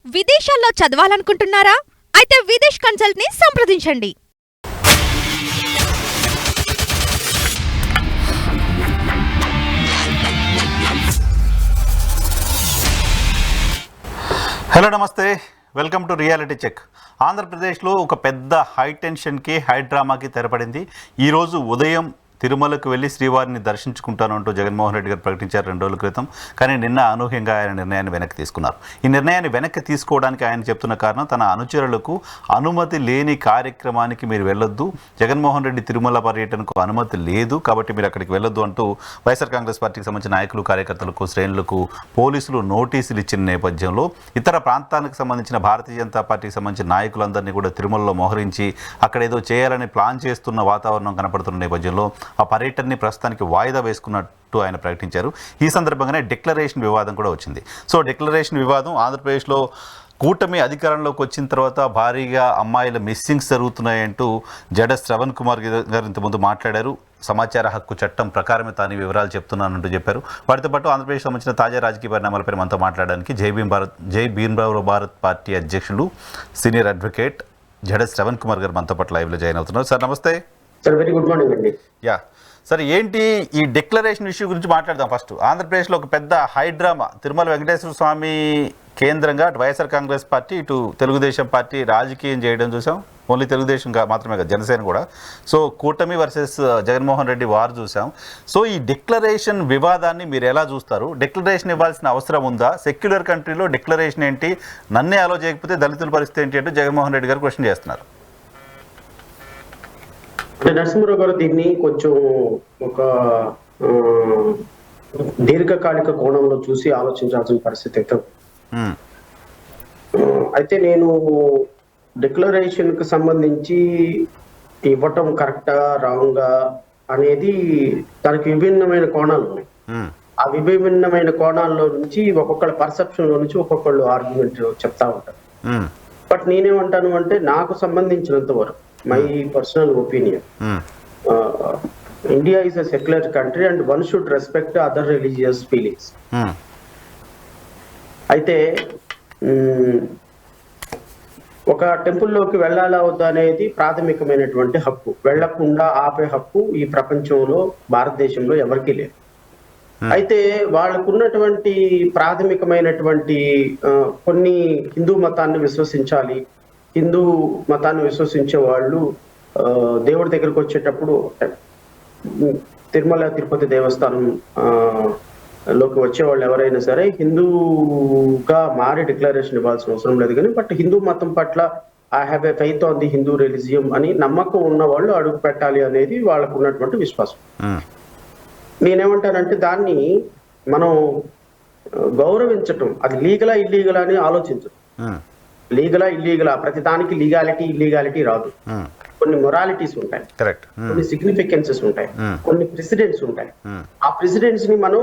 విదేశాల్లో చదవాలనుకుంటున్నారా? అయితే విదేశ్ కన్సల్ట్ ని సంప్రదించండి. హలో నమస్తే, వెల్కమ్ టు రియాలిటీ చెక్. ఆంధ్రప్రదేశ్లో ఒక పెద్ద హై టెన్షన్కి హై డ్రామాకి తెరపడింది. ఈరోజు ఉదయం తిరుమలకు వెళ్ళి శ్రీవారిని దర్శించుకుంటాను అంటూ జగన్మోహన్ రెడ్డి గారు ప్రకటించారు 2 రోజుల క్రితం. కానీ నిన్న అనూహ్యంగా ఆయన నిర్ణయాన్ని వెనక్కి తీసుకున్నారు. ఈ నిర్ణయాన్ని వెనక్కి తీసుకోవడానికి ఆయన చెప్తున్న కారణం, తన అనుచరులకు అనుమతి లేని కార్యక్రమానికి మీరు వెళ్ళొద్దు, జగన్మోహన్ రెడ్డి తిరుమల పర్యటనకు అనుమతి లేదు కాబట్టి మీరు అక్కడికి వెళ్ళొద్దు అంటూ వైఎస్ఆర్ కాంగ్రెస్ పార్టీకి సంబంధించిన నాయకులు, కార్యకర్తలకు, శ్రేణులకు పోలీసులు నోటీసులు ఇచ్చిన నేపథ్యంలో ఇతర ప్రాంతానికి సంబంధించిన భారతీయ జనతా పార్టీకి సంబంధించిన నాయకులందరినీ కూడా తిరుమలలో మోహరించి అక్కడ ఏదో చేయాలని ప్లాన్ చేస్తున్న వాతావరణం కనపడుతున్న నేపథ్యంలో ఆ పర్యటనని ప్రస్తుతానికి వాయిదా వేసుకున్నట్టు ఆయన ప్రకటించారు. ఈ సందర్భంగానే డిక్లరేషన్ వివాదం కూడా వచ్చింది. సో డిక్లరేషన్ వివాదం, ఆంధ్రప్రదేశ్లో కూటమి అధికారంలోకి వచ్చిన తర్వాత భారీగా అమ్మాయిల మిస్సింగ్స్ జరుగుతున్నాయంటూ జడ శ్రవణ్ కుమార్ గారు ఇంతకుముందు మాట్లాడారు. సమాచార హక్కు చట్టం ప్రకారమే తాను వివరాలు చెప్తున్నానంటూ చెప్పారు. వాటితో పాటు ఆంధ్రప్రదేశ్ సంబంధించిన తాజా రాజకీయ పరిణామాలపై మనతో మాట్లాడడానికి జై భీమ్రావ్ భారత్ పార్టీ అధ్యక్షులు, సీనియర్ అడ్వకేట్ జడ శ్రవణ్ కుమార్ గారు మనతో పాటు లైవ్లో జాయిన్ అవుతున్నారు. సార్ నమస్తే. సార్ వెరీ గుడ్ మార్నింగ్ అండి. యా సార్, ఏంటి ఈ డిక్లరేషన్ ఇష్యూ గురించి మాట్లాడదాం. ఫస్ట్ ఆంధ్రప్రదేశ్లో ఒక పెద్ద హైడ్రామా, తిరుమల వెంకటేశ్వర స్వామి కేంద్రంగా అటు వైఎస్ఆర్ కాంగ్రెస్ పార్టీ, ఇటు తెలుగుదేశం పార్టీ రాజకీయం చేయడం చూసాం. ఓన్లీ తెలుగుదేశం మాత్రమే కాదు, జనసేన కూడా. సో కూటమి వర్సెస్ జగన్మోహన్ రెడ్డి వారు చూసాం. సో ఈ డిక్లరేషన్ వివాదాన్ని మీరు ఎలా చూస్తారు? డిక్లరేషన్ ఇవ్వాల్సిన అవసరం ఉందా? సెక్యులర్ కంట్రీలో డిక్లరేషన్ ఏంటి, నన్నే అలో చేయకపోతే దళితుల పరిస్థితి ఏంటి అంటూ జగన్మోహన్ రెడ్డి గారు క్వశ్చన్ చేస్తున్నారు. నరసింహరావు గారు దీన్ని కొంచెం ఒక దీర్ఘకాలిక కోణంలో చూసి ఆలోచించాల్సిన పరిస్థితి అయితే. అయితే నేను డిక్లరేషన్ కు సంబంధించి ఇవ్వటం కరెక్టా రాంగా అనేది దానికి విభిన్నమైన కోణాలు ఉన్నాయి. ఆ విభిన్నమైన కోణాల్లో నుంచి ఒక్కొక్కళ్ళ పర్సెప్షన్ లో నుంచి ఒక్కొక్కళ్ళు ఆర్గ్యుమెంట్ చెప్తా ఉంటారు. బట్ నేనేమంటాను అంటే, నాకు సంబంధించినంత వరకు, my personal opinion, India is a secular country and one should respect other religious feelings. అయితే ఒక టెంపుల్లోకి వెళ్ళాలా వద్దా అనేది ప్రాథమికమైనటువంటి హక్కు. వెళ్లకుండా ఆపే హక్కు ఈ ప్రపంచంలో, భారతదేశంలో ఎవరికీ లేదు. అయితే వాళ్ళకున్నటువంటి ప్రాథమికమైనటువంటి కొన్ని హిందూ మతాన్ని విశ్వసించాలి, హిందూ మతాన్ని విశ్వసించే వాళ్ళు దేవుడి దగ్గరకు వచ్చేటప్పుడు తిరుమల తిరుపతి దేవస్థానం లోకి వచ్చే వాళ్ళు ఎవరైనా సరే హిందూగా మారి డిక్లరేషన్ ఇవ్వాల్సిన అవసరం లేదు. కానీ బట్ హిందూ మతం పట్ల I have a faith on the Hindu రిలీజియం అని నమ్మకం ఉన్న వాళ్ళు అడుగు పెట్టాలి అనేది వాళ్ళకు ఉన్నటువంటి విశ్వాసం. నేనేమంటానంటే, దాన్ని మనం గౌరవించటం, అది లీగలా ఇల్లీగలా అని ఆలోచించడం. లీగలా ఇల్లీగలా, ప్రతి దానికి లీగాలిటీ ఇల్లీగాలిటీ రాదు. కొన్ని మొరాలిటీస్ ఉంటాయి, కొన్ని సిగ్నిఫికెన్సెస్ ఉంటాయి, కొన్ని ప్రెసిడెంట్స్ ఉంటాయి. ఆ ప్రెసిడెంట్స్ ని మనం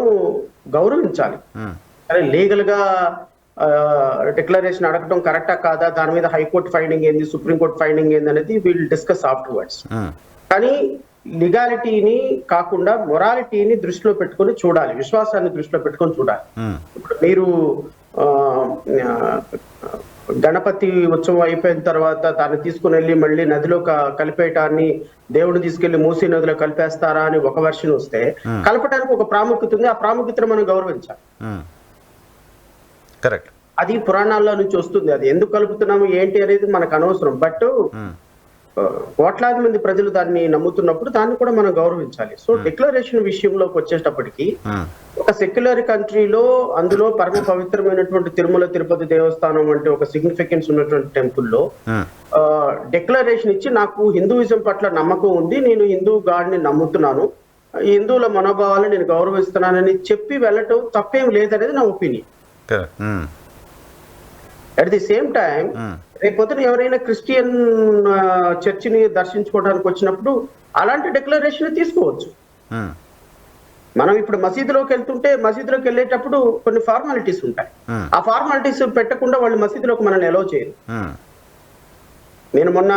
గౌరవించాలి. అరే లీగల్ గా డిక్లరేషన్ అడగటం కరెక్టా కాదా, దాని మీద హైకోర్టు ఫైండింగ్ ఏంది, సుప్రీంకోర్టు ఫైండింగ్ ఏంది అనేది విల్ డిస్కస్ ఆఫ్టర్వర్డ్స్. కానీ లీగాలిటీని కాకుండా మొరాలిటీని దృష్టిలో పెట్టుకొని చూడాలి, విశ్వాసాన్ని దృష్టిలో పెట్టుకొని చూడాలి. ఇప్పుడు మీరు గణపతి ఉత్సవం అయిపోయిన తర్వాత దాన్ని తీసుకుని వెళ్ళి మళ్ళీ నదిలో కలిపేయటాన్ని, దేవుడిని తీసుకెళ్లి మూసీ నదిలో కలిపేస్తారా అని ఒక వెర్షన్ వస్తే, కలపడానికి ఒక ప్రాముఖ్యత ఉంది. ఆ ప్రాముఖ్యతను మనం గౌరవించాలి. కరెక్ట్. అది పురాణాల్లో నుంచి వస్తుంది. అది ఎందుకు కలుపుతున్నాము ఏంటి అనేది మనకు అనవసరం. బట్ కోట్లాది మంది ప్రజలు దాన్ని నమ్ముతున్నప్పుడు దాన్ని కూడా మనం గౌరవించాలి. సో డిక్లరేషన్ విషయంలోకి వచ్చేటప్పటికి, ఒక సెక్యులర్ కంట్రీలో, అందులో పరమ పవిత్రమైనటువంటి తిరుమల తిరుపతి దేవస్థానం అంటే ఒక సిగ్నిఫికెన్స్ ఉన్నటువంటి టెంపుల్లో డిక్లరేషన్ ఇచ్చి, నాకు హిందూయిజం పట్ల నమ్మకం ఉంది, నేను హిందూ గాడ్ ని నమ్ముతున్నాను, హిందువుల మనోభావాలను నేను గౌరవిస్తున్నానని చెప్పి వెళ్ళటం తప్పేం లేదనేది నా opinion. At the same time, రేపొద్దున ఎవరైనా క్రిస్టియన్ చర్చిని దర్శించుకోవడానికి వచ్చినప్పుడు అలాంటి డిక్లరేషన్ తీసుకోవచ్చు. మనం ఇప్పుడు మసీదులోకి వెళ్తుంటే, మసీదులోకి వెళ్ళేటప్పుడు కొన్ని ఫార్మాలిటీస్ ఉంటాయి. ఆ ఫార్మాలిటీస్ పెట్టకుండా వాళ్ళు మసీదులోకి మనల్ని ఎలో చేయరు. నేను మొన్న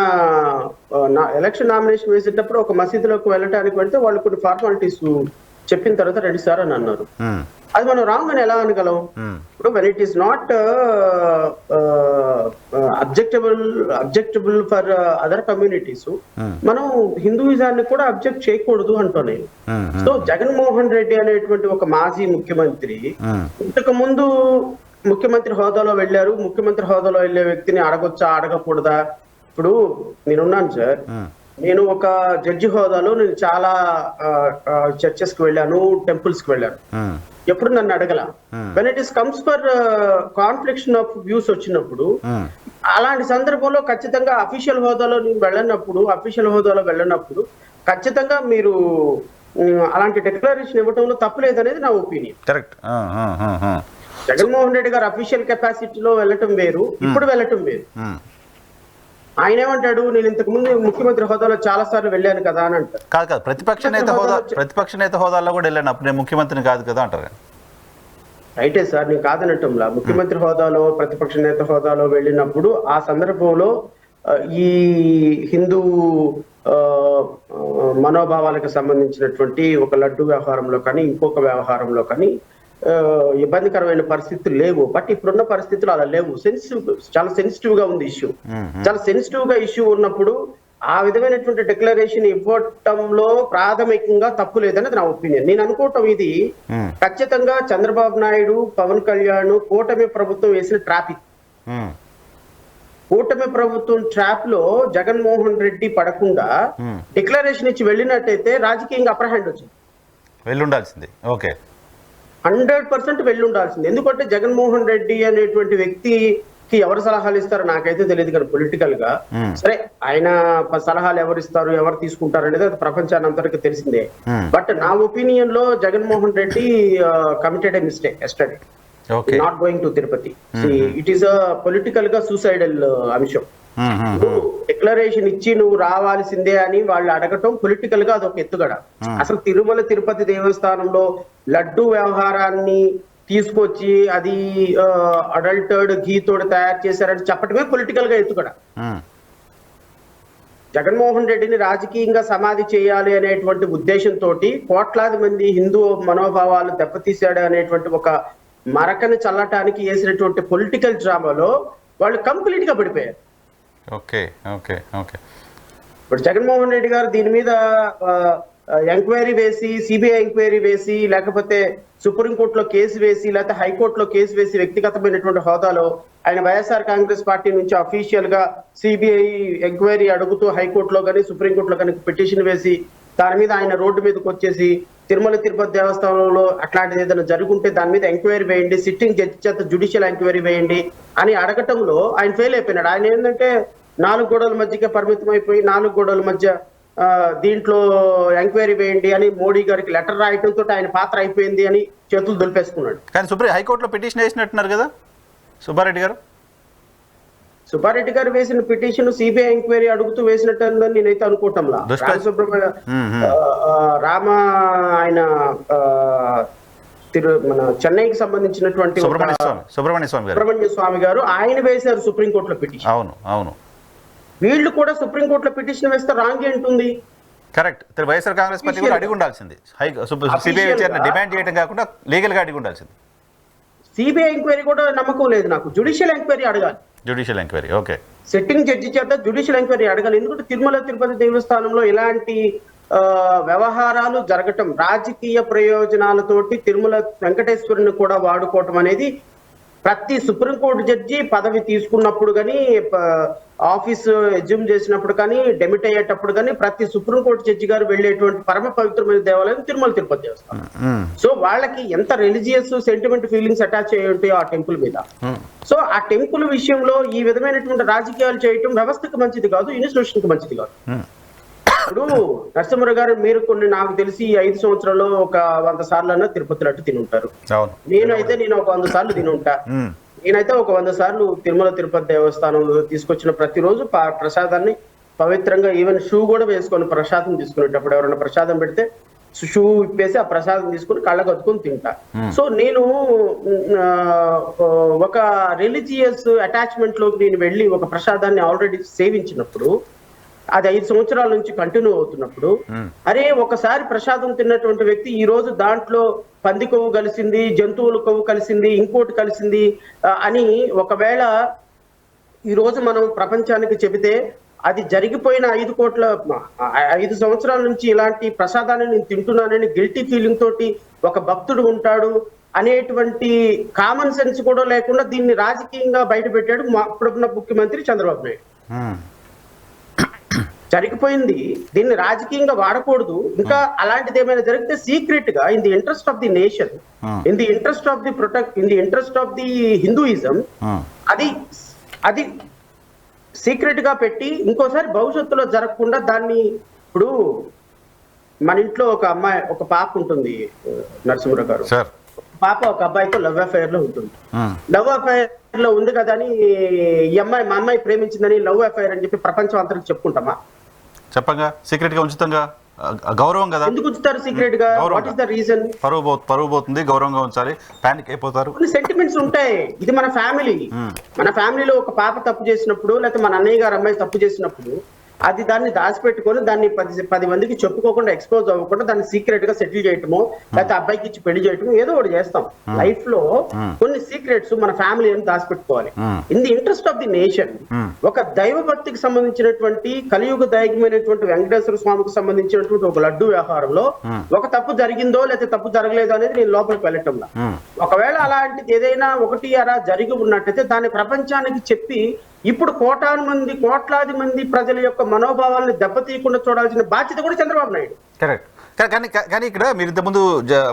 ఎలక్షన్ నామినేషన్ వేసేటప్పుడు ఒక మసీదులోకి వెళ్ళడానికి వెళ్తే వాళ్ళు కొన్ని ఫార్మాలిటీస్ చెప్పిన తర్వాత రెడీ సార్ అని అన్నారు. అది మనం రాంగ్ అని ఎలా అనగలం? ఇప్పుడు when it is not objectable for other communities, మనం హిందూయిజాన్ని కూడా అబ్జెక్ట్ చేయకూడదు అంటున్నాను. సో జగన్మోహన్ రెడ్డి అనేటువంటి ఒక మాజీ ముఖ్యమంత్రి ఇంతకు ముందు ముఖ్యమంత్రి హోదాలో వెళ్ళారు. ముఖ్యమంత్రి హోదాలో వెళ్ళే వ్యక్తిని అడగొచ్చా అడగకూడదా? ఇప్పుడు నేనున్నాను సార్, నేను ఒక జడ్జి హోదాలో నేను చాలా చర్చెస్ కి వెళ్ళాను, టెంపుల్స్ కి వెళ్ళాను. ఎప్పుడు నన్ను అడగల. When it is comes for confliction of views వచ్చినప్పుడు, అలాంటి సందర్భంలో ఖచ్చితంగా అఫీషియల్ హోదాలో వెళ్ళినప్పుడు ఖచ్చితంగా మీరు అలాంటి డిక్లరేషన్ ఇవ్వడంలో తప్పులేదనేది నా ఒపీనియన్. కరెక్ట్. జగన్మోహన్ రెడ్డి గారు అఫీషియల్ కెపాసిటీలో వెళ్ళటం వేరు, ఇప్పుడు వెళ్ళటం వేరు. ఆయన ఏమంటాడు, నేను ఇంతకు ముందు ముఖ్యమంత్రి హోదాలో చాలా సార్లు వెళ్ళాను కదా అని అంటారు. కాదు, ప్రతిపక్ష నేత హోదాలో కూడా వెళ్ళాను, అప్పుడు నేను ముఖ్యమంత్రిని కాదు కదా అంటారు. రైటే సార్, నేను కాదనటంలా. ముఖ్యమంత్రి హోదాలో ప్రతిపక్ష నేత హోదాలో వెళ్ళినప్పుడు ఆ సందర్భంలో ఈ హిందూ మనోభావాలకు సంబంధించినటువంటి ఒక లడ్డు వ్యవహారంలో కానీ ఇంకొక వ్యవహారంలో కానీ ఇబ్బందికరమైన పరిస్థితులు లేవు. బట్ ఇప్పుడున్న పరిస్థితులు అలా లేవు. చాలా సెన్సిటివ్ గా ఉంది ఇష్యూ. చాలా సెన్సిటివ్ గా ఇష్యూ ఉన్నప్పుడు ఆ విధమైనటువంటి డిక్లరేషన్ ఇవ్వటంలో ప్రాథమికంగా తప్పు లేదనేది నా ఒపీనియన్. నేను అనుకోవటం ఇది ఖచ్చితంగా చంద్రబాబు నాయుడు, పవన్ కళ్యాణ్ కూటమి ప్రభుత్వం వేసిన ట్రాప్. కూటమి ప్రభుత్వం ట్రాప్ లో జగన్మోహన్ రెడ్డి పడకుండా డిక్లరేషన్ ఇచ్చి వెళ్ళినట్టయితే రాజకీయంగా అప్పర్ హ్యాండ్ వచ్చింది. వెళ్ళుండాల్సింది. ఓకే, 100% వెళ్ళి ఉండాల్సింది. ఎందుకంటే జగన్మోహన్ రెడ్డి అనేటువంటి వ్యక్తికి ఎవరు సలహాలు ఇస్తారో నాకైతే తెలియదు, కానీ పొలిటికల్ గా సరే ఆయన సలహాలు ఎవరు ఇస్తారు, ఎవరు తీసుకుంటారు అనేది అది ప్రపంచాన్ని అంతటికి తెలిసిందే. బట్ నా ఒపీనియన్ లో Jaganmohan Reddy committed A mistake yesterday not going to Tirupati. It is political గా సూసైడల్ అంశం. డిక్లరేషన్ ఇచ్చి నువ్వు రావాల్సిందే అని వాళ్ళు అడగటం పొలిటికల్ గా అదొక ఎత్తుగడ. అసలు తిరుమల తిరుపతి దేవస్థానంలో లడ్డు వ్యవహారాన్ని తీసుకొచ్చి అది అడల్టర్డ్ ఘీ తోడు తయారు చేశారని చెప్పటమే పొలిటికల్ గా ఎత్తుగడ. జగన్మోహన్ రెడ్డిని రాజకీయంగా సమాధి చేయాలి అనేటువంటి ఉద్దేశంతో కోట్లాది మంది హిందూ మనోభావాలు దెబ్బతీశాడు అనేటువంటి ఒక మరకని చల్లటానికి వేసినటువంటి పొలిటికల్ డ్రామాలో వాళ్ళు కంప్లీట్ గా పడిపోయారు. Okay okay okay. ఇప్పుడు జగన్మోహన్ రెడ్డి గారు దీని మీద ఎంక్వైరీ వేసి, సిబిఐ ఎంక్వైరీ వేసి, లేకపోతే సుప్రీంకోర్టులో కేసు వేసి, లేకపోతే హైకోర్టులో కేసు వేసి వ్యక్తిగతమైనటువంటి హోదాలో ఆయన వైఎస్ఆర్ కాంగ్రెస్ పార్టీ నుంచి అఫీషియల్ గా సిబిఐ ఎంక్వైరీ అడుగుతూ హైకోర్టులో కానీ సుప్రీంకోర్టులో కానీ పిటిషన్ వేసి దాని మీద ఆయన రోడ్డు మీదకి వచ్చేసి తిరుమల తిరుపతి దేవస్థానంలో అట్లాంటిది ఏదైనా జరుగుంటే దాని మీద ఎంక్వైరీ వేయండి, సిట్టింగ్ జడ్జి చేత జ్యుడిషియల్ ఎంక్వైరీ వేయండి అని అడగటంలో ఆయన ఫెయిల్ అయిపోయినాడు. ఆయన ఏంటంటే 4 గోడల మధ్యకే పరిమితం అయిపోయి 4 గోడల మధ్య దీంట్లో ఎంక్వైరీ వేయండి అని మోడీ గారికి లెటర్ రాయటంతో ఆయన పాత్ర అయిపోయింది అని చేతులు దులిపేసుకున్నాడు. కానీ హైకోర్టులో పిటిషన్ వేసినట్టున్నారు కదా సుబ్బారెడ్డి గారు. సుబ్బారెడ్డి గారు వేసిన పిటిషన్ సిబిఐ ఎంక్వైరీ అడుగుతూ వేసినట్టు నేనైతే అనుకోవటంలా. రామ ఆయన మన చెన్నైకి సంబంధించినటువంటి సుబ్రహ్మణ్య స్వామి గారు ఆయన వేశారు సుప్రీంకోర్టులో పిటిషన్. అవును అవును. వీళ్ళు కూడా సుప్రీంకోర్టులో పిటిషన్ వేస్తే రాంగ్ ఏంటుంది? కరెక్ట్. వైఎస్ఆర్ కాంగ్రెస్ పార్టీ కూడా అడిగి ఉండాల్సింది. సిబిఐ డిమాండ్ చేయడం కాకుండా లీగల్ గా అడిగి ఉండాల్సింది. సిబిఐ ఎంక్వైరీ కూడా నమ్మకం లేదు నాకు. జ్యుడిషియల్ ఎంక్వైరీ అడగాలి. Judicial enquiry. Okay. Sitting judge చేత జ్యుడిషియల్ ఎంక్వైరీ అడగాలి. ఎందుకంటే తిరుమల తిరుపతి దేవస్థానంలో ఇలాంటి వ్యవహారాలు జరగటం, రాజకీయ ప్రయోజనాలతోటి తిరుమల వెంకటేశ్వరుని కూడా వాడుకోవటం అనేది ప్రతి సుప్రీంకోర్టు జడ్జి పదవి తీసుకున్నప్పుడు కానీ, ఆఫీసు ఎజ్యూమ్ చేసినప్పుడు కానీ, డెమిట్ అయ్యేటప్పుడు కానీ ప్రతి సుప్రీంకోర్టు జడ్జి గారు వెళ్ళేటువంటి పరమ పవిత్రమైన దేవాలయం తిరుమల తిరుపతి దేవస్థానం. సో వాళ్ళకి ఎంత రిలీజియస్ సెంటిమెంట్ ఫీలింగ్స్ అటాచ్ అయ్యి ఉంటాయో ఆ టెంపుల్ మీద. సో ఆ టెంపుల్ విషయంలో ఈ విధమైనటువంటి రాజకీయాలు చేయటం వ్యవస్థకు మంచిది కాదు, ఇన్స్టిట్యూషన్ కి మంచిది కాదు. ఇప్పుడు నరసింహరావు గారు, మీరు కొన్ని నాకు తెలిసి 5 సంవత్సరాల్లో ఒక 100 సార్లు అన్నా తిరుపతి లడ్డు తిని ఉంటారు. నేను ఒక 100 సార్లు తిని ఉంటా. నేనైతే ఒక 100 సార్లు తిరుమల తిరుపతి దేవస్థానం తీసుకొచ్చిన ప్రతిరోజు ప్రసాదాన్ని పవిత్రంగా ఈవెన్ షూ కూడా వేసుకొని ప్రసాదం తీసుకునేటప్పుడు ఎవరైనా ప్రసాదం పెడితే షూ ఇప్పేసి ఆ ప్రసాదం తీసుకుని కళ్ళ కట్టుకుని తింటా. సో నేను ఒక రిలీజియస్ అటాచ్మెంట్ లోకి నేను వెళ్ళి ఒక ప్రసాదాన్ని ఆల్రెడీ సేవించినప్పుడు, అది 5 సంవత్సరాల నుంచి కంటిన్యూ అవుతున్నప్పుడు, అరే ఒకసారి ప్రసాదం తిన్నటువంటి వ్యక్తి ఈ రోజు దాంట్లో పంది కొవ్వు కలిసింది, జంతువుల కొవ్వు కలిసింది, ఇంకోటి కలిసింది అని ఒకవేళ ఈ రోజు మనం ప్రపంచానికి చెబితే అది జరిగిపోయిన 5 సంవత్సరాల నుంచి ఇలాంటి ప్రసాదాన్ని నేను తింటున్నానని గిల్టీ ఫీలింగ్ తోటి ఒక భక్తుడు ఉంటాడు అనేటువంటి కామన్ సెన్స్ కూడా లేకుండా దీన్ని రాజకీయంగా బయట పెట్టాడు అప్పుడున్న ముఖ్యమంత్రి చంద్రబాబు నాయుడు. జరిగిపోయింది, దీన్ని రాజకీయంగా వాడకూడదు. ఇంకా అలాంటిది ఏమైనా జరిగితే సీక్రెట్ గా in the interest of the nation, in the interest of the protect, in the interest of the Hinduism అది సీక్రెట్ గా పెట్టి ఇంకోసారి భవిష్యత్తులో జరగకుండా దాన్ని. ఇప్పుడు మన ఇంట్లో ఒక పాప ఉంటుంది నరసింహరావు గారు, పాప ఒక అబ్బాయితో లవ్ అఫైర్ లో ఉంటుంది. లవ్ అఫైర్ లో ఉంది కదా అని మా అమ్మాయి ప్రేమించిందని లవ్ అఫైర్ అని చెప్పి ప్రపంచం అంతరికి చెప్పుకుంటామా? చెప్పంగా, సీక్రెట్ గా ఉంచుతాంగా, గౌరవం కదా. ఎందుకు ఉంచుతారు సీక్రెట్ గా? What is the reason? పరువు పోతుంది, గౌరవంగా ఉంచాలి, పానిక్ అయిపోతారు. కొన్ని సెంటిమెంట్స్ ఉంటాయి. ఇది మన ఫ్యామిలీలో ఒక పాప తప్పు చేసినప్పుడు, లేకపోతే మన అన్నయ్య గారు అమ్మాయి తప్పు చేసినప్పుడు దాన్ని దాచిపెట్టుకొని దాన్ని 10 మందికి చెప్పుకోకుండా ఎక్స్పోజ్ అవ్వకుండా దాన్ని సీక్రెట్ గా సెటిల్ చేయటమో, లేకపోతే అబ్బాయికి ఇచ్చి పెళ్లి చేయటమో ఏదో ఒకటి చేస్తాం. లైఫ్ లో కొన్ని సీక్రెట్స్ మన ఫ్యామిలీ అని దాచిపెట్టుకోవాలి. In the interest of the nation. ఒక దైవభక్తికి సంబంధించినటువంటి కలియుగ దైవమైనటువంటి వెంకటేశ్వర స్వామికి సంబంధించినటువంటి ఒక లడ్డు వ్యవహారంలో ఒక తప్పు జరిగిందో లేకపోతే తప్పు జరగలేదో అనేది నేను లోపలికి వెళ్ళటంలా. ఒకవేళ అలాంటిది ఏదైనా ఒకటి అలా జరిగి ఉన్నట్టయితే దాన్ని ప్రపంచానికి చెప్పి ఇప్పుడు కోట్లాది మంది ప్రజల యొక్క మనోభావాలను దెబ్బతీయకుండా చూడాల్సిన బాధ్యత కూడా చంద్రబాబు నాయుడు. కరెక్ట్. కానీ ఇక్కడ మీరు ఇంతకుముందు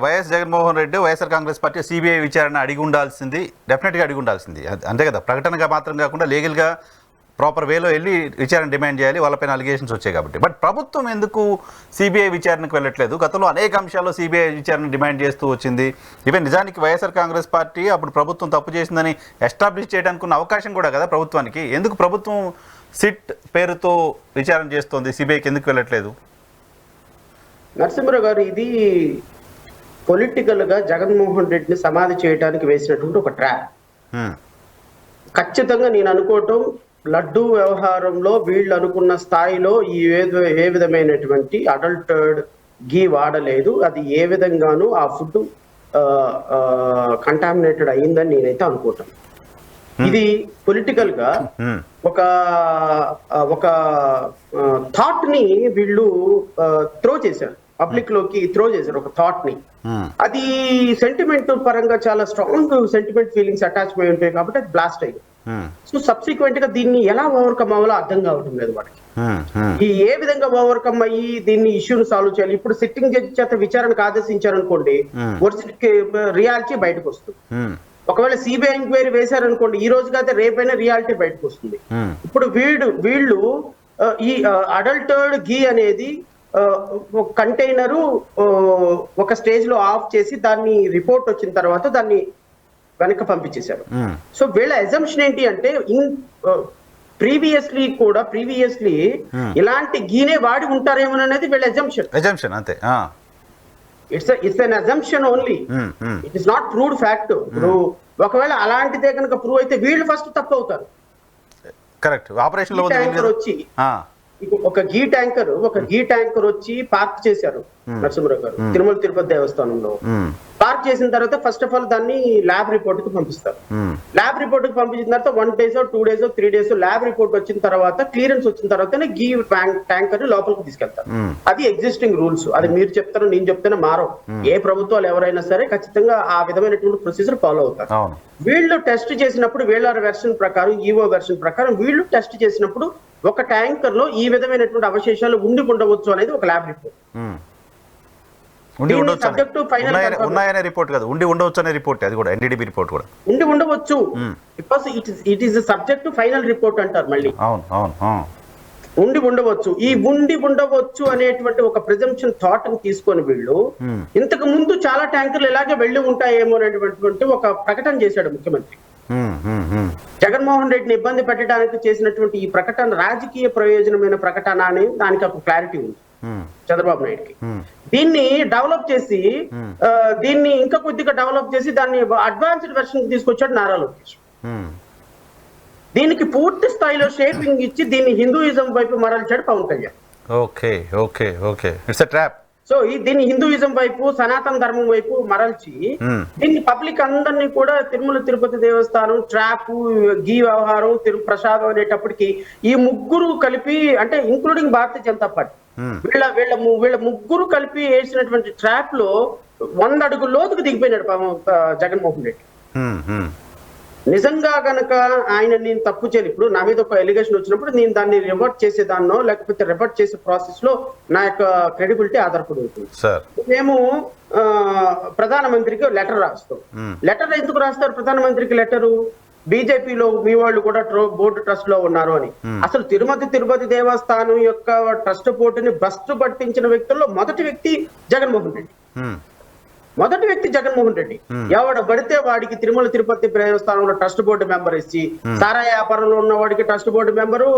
YS Jaganmohan Reddy, YSR Congress party CBI విచారణ అడిగి ఉండాల్సింది, డెఫినెట్గా అడిగి ఉండాల్సింది. అంతే కదా, ప్రకటనగా మాత్రం కాకుండా లీగల్గా ప్రాపర్ వేలో వెళ్ళి విచారణ డిమాండ్ చేయాలి, వాళ్ళపైన అలిగేషన్స్ వచ్చాయి కాబట్టి. బట్ ప్రభుత్వం ఎందుకు సిబిఐ విచారణకు వెళ్ళట్లేదు? గతంలో అనేక అంశాల్లో సిబిఐ విచారణ డిమాండ్ చేస్తూ వచ్చింది. ఈవెన్ నిజానికి వైఎస్ఆర్ కాంగ్రెస్ పార్టీ అప్పుడు ప్రభుత్వం తప్పు చేసిందని ఎస్టాబ్లిష్ చేయడానికి ఉన్న అవకాశం కూడా కదా ప్రభుత్వానికి. ఎందుకు ప్రభుత్వం సిట్ పేరుతో విచారణ చేస్తోంది, సిబిఐకి ఎందుకు వెళ్ళట్లేదు? నరసింహరావు గారు, ఇది పొలిటికల్ గా జగన్మోహన్ రెడ్డిని సమాధి చేయడానికి వేసినటువంటి ఒక ట్రాప్. ఖచ్చితంగా నేను అనుకోవటం, లడ్డు వ్యవహారంలో వీళ్ళు అనుకున్న స్థాయిలో ఏ విధమైనటువంటి అడల్టర్డ్ గీ వాడలేదు. అది ఏ విధంగానూ ఆ ఫుడ్ కంటామినేటెడ్ అయిందని నేనైతే అనుకుంటాను. ఇది పొలిటికల్ గా ఒక థాట్ ని వీళ్ళు త్రో చేశారు, పబ్లిక్ లోకి త్రో చేశారు ఒక థాట్ ని. అది సెంటిమెంట్ పరంగా చాలా స్ట్రాంగ్ సెంటిమెంట్ ఫీలింగ్స్ అటాచ్ అయి ఉంటాయి కాబట్టి అది బ్లాస్ట్ అయ్యింది. సో సబ్సిక్వెంట్ గా దీన్ని ఎలా ఓవర్కమ్ అవ్వాలో అర్థం కావటం లేదు వాడికి. ఏ విధంగా ఓవర్కమ్ అయ్యి దీన్ని ఇష్యూని సాల్వ్ చేయాలి. ఇప్పుడు సిట్టింగ్ జడ్జి చేత విచారణకు ఆదేశించారనుకోండి, రియాలిటీ బయటకు వస్తుంది. ఒకవేళ సిబిఐ ఎంక్వైరీ వేశారనుకోండి, ఈ రోజు కాదు రేపైనా రియాలిటీ బయటకు వస్తుంది. ఇప్పుడు వీళ్ళు ఈ అడల్టర్డ్ గీ అనేది ఒక కంటైనరు ఒక స్టేజ్ లో ఆఫ్ చేసి దాన్ని రిపోర్ట్ వచ్చిన తర్వాత దాన్ని వెనక్కి పంపించేశారు. సో వీళ్ళ అజంప్షన్ ఏంటి అంటే ప్రీవియస్లీ ఇలాంటి గీనే వాడి ఉంటారేమో అనేది వీళ్ళ అజంప్షన్. అంతే. It's an assumption only, it is not proved fact. ఇప్పుడు ఒకవేళ అలాంటిదే కనుక ప్రూవ్ అయితే వీళ్ళు ఫస్ట్ తప్పు అవుతారు. కరెక్ట్. ఆపరేషన్ వచ్చి ఒక గీ ట్యాంకర్ వచ్చి పార్క్ చేశారు నరసింహరావు గారు తిరుమల తిరుపతి దేవస్థానంలో. పార్క్ చేసిన తర్వాత ఫస్ట్ ఆఫ్ ఆల్ దాన్ని ల్యాబ్ రిపోర్ట్ కి పంపిస్తారు. ల్యాబ్ రిపోర్ట్ కి పంపించిన తర్వాత 1 days 2 days 3 days lab report వచ్చిన తర్వాత క్లియరెన్స్ వచ్చిన తర్వాత గీ ట్యాంకర్ లోపలికి తీసుకెళ్తారు. అది ఎగ్జిస్టింగ్ రూల్స్. అది మీరు చెప్తారు, నేను చెప్తాను, మారవు. ఏ ప్రభుత్వాలు ఎవరైనా సరే ఖచ్చితంగా ఆ విధమైనటువంటి ప్రొసీజర్ ఫాలో అవుతారు. వీళ్ళు టెస్ట్ చేసినప్పుడు వీళ్ళ వెర్షన్ ప్రకారం, ఈఓ వెర్షన్ ప్రకారం వీళ్ళు టెస్ట్ చేసినప్పుడు ఒక ట్యాంకర్ లో ఈ విధమైనటువంటి అవశేషాలు ఉండి ఉండవచ్చు అనేది ఒక ల్యాబ్ రిపోర్ట్. ఉన్నాయనే రిపోర్ట్ కాదు, ఉండి ఉండవచ్చు అనే రిపోర్ట్. అది కూడా ఎన్డీడీబీ రిపోర్ట్ కూడా ఉండి ఉండవచ్చు. Because it is subject to final report అంటారు మళ్ళీ. ఉండి ఉండవచ్చు. ఈ ఉండి ఉండవచ్చు అనేటువంటి ఒక ప్రిజంప్షన్ థాట్ ని తీసుకొని వీళ్ళు ఇంతకు ముందు చాలా ట్యాంకర్లు ఇలాగే వెళ్ళి ఉంటాయేమో అనేటువంటి ఒక ప్రకటన చేశాడు ముఖ్యమంత్రి. జగన్మోహన్ రెడ్డిని ఇబ్బంది పెట్టడానికి చేసినటువంటి ఈ ప్రకటన రాజకీయ ప్రయోజనమైన ప్రకటన అని దానికి ఒక క్లారిటీ ఉంది చంద్రబాబు నాయుడుకి. దీన్ని డెవలప్ చేసి దీన్ని ఇంకా కొద్దిగా డెవలప్ చేసి దాన్ని అడ్వాన్స్డ్ వెర్షన్ తీసుకొచ్చాడు నారా లోకేష్. దీనికి పూర్తి స్థాయిలో షేపింగ్ ఇచ్చి దీన్ని హిందూయిజం వైపు మరల్చాడు Pawan Kalyan. Okay okay okay, it's a trap. So దీన్ని హిందూయిజం వైపు సనాతన ధర్మం వైపు మరల్చి దీన్ని పబ్లిక్ అందరినీ కూడా తిరుమల తిరుపతి దేవస్థానం ట్రాప్ గీ వ్యవహారం ప్రసాదం అనేటప్పటికి ఈ ముగ్గురు కలిపి అంటే ఇంక్లూడింగ్ భారతీయ జనతా పార్టీ వీళ్ళ ముగ్గురు కలిపి వేసినటువంటి ట్రాప్ లో 100 అడుగుల లోతుకు దిగిపోయినాడు జగన్మోహన్ రెడ్డి. నిజంగా గనక ఆయన నేను తప్పు చేయను, ఇప్పుడు నా మీద ఒక ఎలిగేషన్ వచ్చినప్పుడు నేను దాన్ని రివర్ట్ చేసేదాన్నో లేకపోతే రివర్ట్ చేసే ప్రాసెస్ లో నా యొక్క క్రెడిబిలిటీ ఆధారపడి ఉంటుంది. మేము ప్రధానమంత్రికి లెటర్ రాస్తాం. లెటర్ ఎందుకు రాస్తారు ప్రధానమంత్రికి లెటరు? బీజేపీలో మీ వాళ్ళు కూడా బోర్డు ట్రస్ట్ లో ఉన్నారు అని. అసలు తిరుపతి దేవస్థానం యొక్క ట్రస్ట్ బోర్డుని భ్రష్టు పట్టించిన వ్యక్తుల్లో మొదటి వ్యక్తి జగన్మోహన్ రెడ్డి. ఎవడ పడితే వాడికి తిరుమల తిరుపతి దేవస్థానంలో ట్రస్ట్ బోర్డు మెంబర్ ఇచ్చి, సారా వ్యాపారంలో ఉన్న వాడికి ట్రస్ట్ బోర్డు మెంబరు,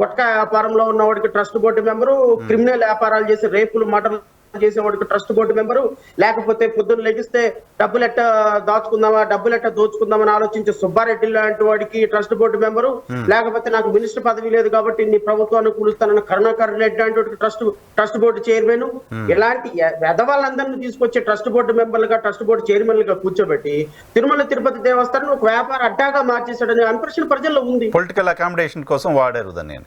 గుట్కా వ్యాపారంలో ఉన్న వాడికి ట్రస్ట్ బోర్డు మెంబరు, క్రిమినల్ వ్యాపారాలు చేసి రేపులు మటర్లు చేసేవాడికి ట్రస్ట్ బోర్డు మెంబరు, లేకపోతే పొద్దున్న లెగిస్తే డబ్బులెట్ట దాచుకుందామా డబ్బులెట్ట దోచుకుందామని ఆలోచించే సుబ్బారెడ్డి లాంటి వాడికి ట్రస్ట్ బోర్డు మెంబరు, లేకపోతే నాకు మినిస్టర్ పదవి లేదు కాబట్టి నీ ప్రభుత్వాన్ని కూలుస్తానని కరుణాకర్ రెడ్డి లాంటి ట్రస్ట్ బోర్డు చైర్మన్, ఇలాంటి వెధవాళ్ళందరినీ తీసుకొచ్చే ట్రస్ట్ బోర్డు మెంబర్లుగా ట్రస్ట్ బోర్డు చైర్మన్లుగా కూర్చోబెట్టి తిరుమల తిరుపతి దేవస్థానం ఒక వ్యాపార అడ్డాగా మార్చేశాడనే ఇంప్రెషన్ ప్రజల్లో ఉంది. పొలిటికల్ అకామిడేషన్ కోసం వాడారు దాన్ని,